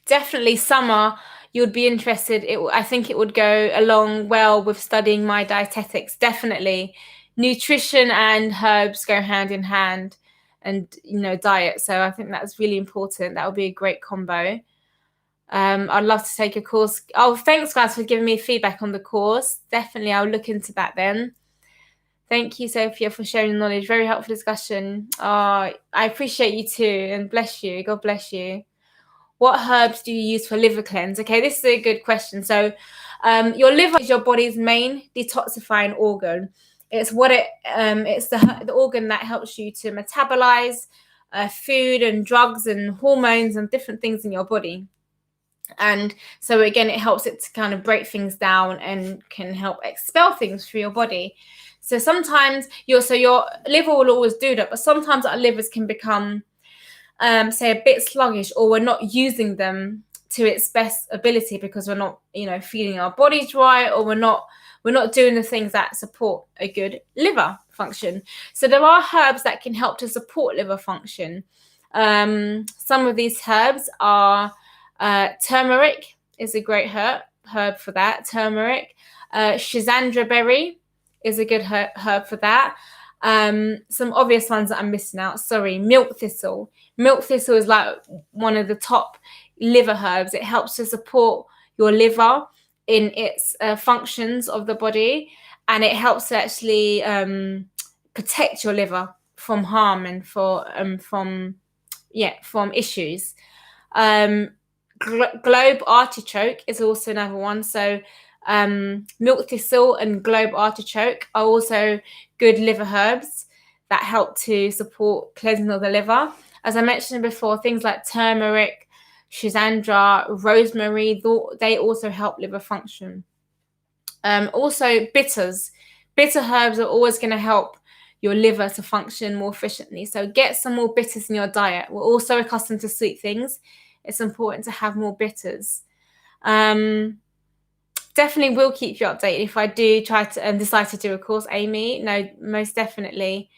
Definitely summer, you'd be interested. I think it would go along well with studying my dietetics. Definitely. Nutrition and herbs go hand in hand, and diet. So I think that's really important. That would be a great combo. I'd love to take a course. Oh, thanks guys for giving me feedback on the course. Definitely, I'll look into that then. Thank you, Sophia, for sharing knowledge. Very helpful discussion. I appreciate you too, and bless you. God bless you. What herbs do you use for liver cleanse? Okay, this is a good question. So your liver is your body's main detoxifying organ. It's it's the organ that helps you to metabolize food and drugs and hormones and different things in your body. And so again, it helps it to kind of break things down and can help expel things through your body. So sometimes your liver will always do that, but sometimes our livers can become say a bit sluggish, or we're not using them to its best ability because we're not feeding our bodies right, or we're not doing the things that support a good liver function. So there are herbs that can help to support liver function. Some of these herbs are turmeric is a great herb for that. Turmeric. Schisandra berry is a good herb for that. Some obvious ones that I'm missing out. Sorry, milk thistle. Milk thistle is like one of the top liver herbs. It helps to support your liver in its functions of the body, and it helps to actually protect your liver from harm and from issues. Globe artichoke is also another one. So milk thistle and globe artichoke are also good liver herbs that help to support cleansing of the liver. As I mentioned before, things like turmeric, schisandra, rosemary, they also help liver function. Also bitters. Bitter herbs are always going to help your liver to function more efficiently. So get some more bitters in your diet. We're also accustomed to sweet things. It's important to have more bitters. Definitely will keep you updated if I do try to decide to do a course, Amy. No, most definitely.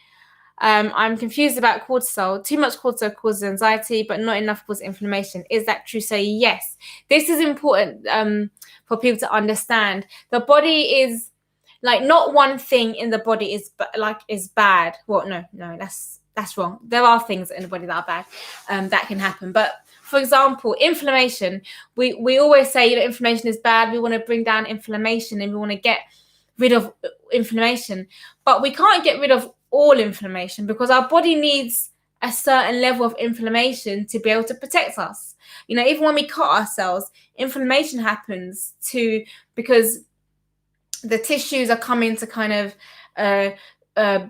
I'm confused about cortisol. Too much cortisol causes anxiety, but not enough causes inflammation. Is that true? So yes, this is important for people to understand. The body is like, not one thing in the body is bad. Well, no, that's wrong. There are things in the body that are bad that can happen, but For example, inflammation. We always say, you know, inflammation is bad. We want to bring down inflammation and we want to get rid of inflammation. But we can't get rid of all inflammation because our body needs a certain level of inflammation to be able to protect us. You know, even when we cut ourselves, inflammation happens too because the tissues are coming to kind of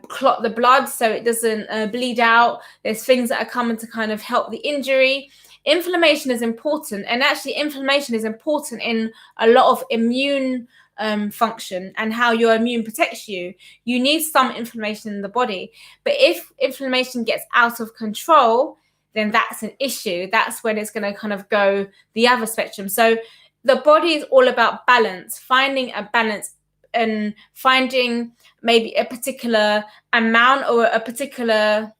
clot the blood so it doesn't bleed out. There's things that are coming to kind of help the injury. Inflammation is important, and actually inflammation is important in a lot of immune function and how your immune protects you. You need some inflammation in the body, but if inflammation gets out of control, then that's an issue. That's when it's going to kind of go the other spectrum. So the body is all about balance, finding a balance and finding maybe a particular amount or a particular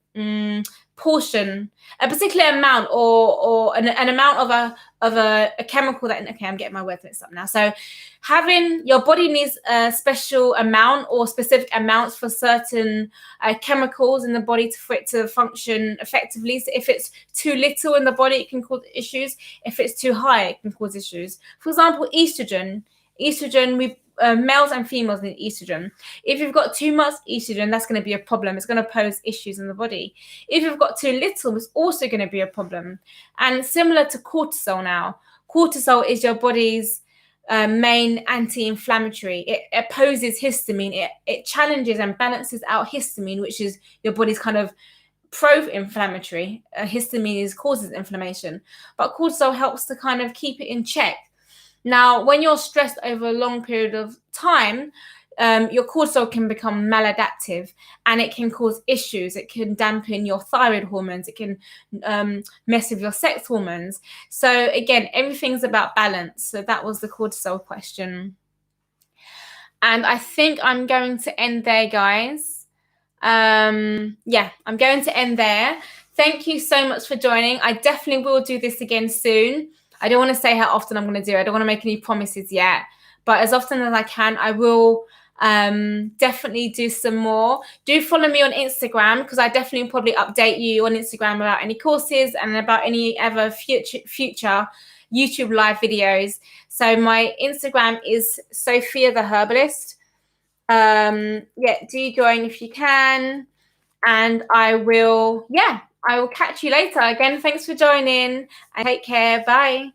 portion, a particular amount or an amount of a chemical that, okay, I'm getting my words mixed up now. So having your body needs a special amount or specific amounts for certain chemicals in the body for it to function effectively. So if it's too little in the body, it can cause issues. If it's too high, it can cause issues. For example, estrogen, we males and females need estrogen. If you've got too much estrogen, that's going to be a problem. It's going to pose issues in the body. If you've got too little, it's also going to be a problem. And similar to cortisol now, cortisol is your body's main anti-inflammatory. It opposes histamine. It challenges and balances out histamine, which is your body's kind of pro-inflammatory. Histamine causes inflammation, but cortisol helps to kind of keep it in check. Now, when you're stressed over a long period of time, your cortisol can become maladaptive and it can cause issues. It can dampen your thyroid hormones. It can mess with your sex hormones. So again, everything's about balance. So that was the cortisol question. And I think I'm going to end there, guys. Yeah, I'm going to end there. Thank you so much for joining. I definitely will do this again soon. I don't want to say how often I'm going to do it. I don't want to make any promises yet. But as often as I can, I will definitely do some more. Do follow me on Instagram because I definitely probably update you on Instagram about any courses and about any other future YouTube live videos. So my Instagram is Sophia the Herbalist. Yeah, do join if you can. And I will catch you later. Again, thanks for joining and take care. Bye.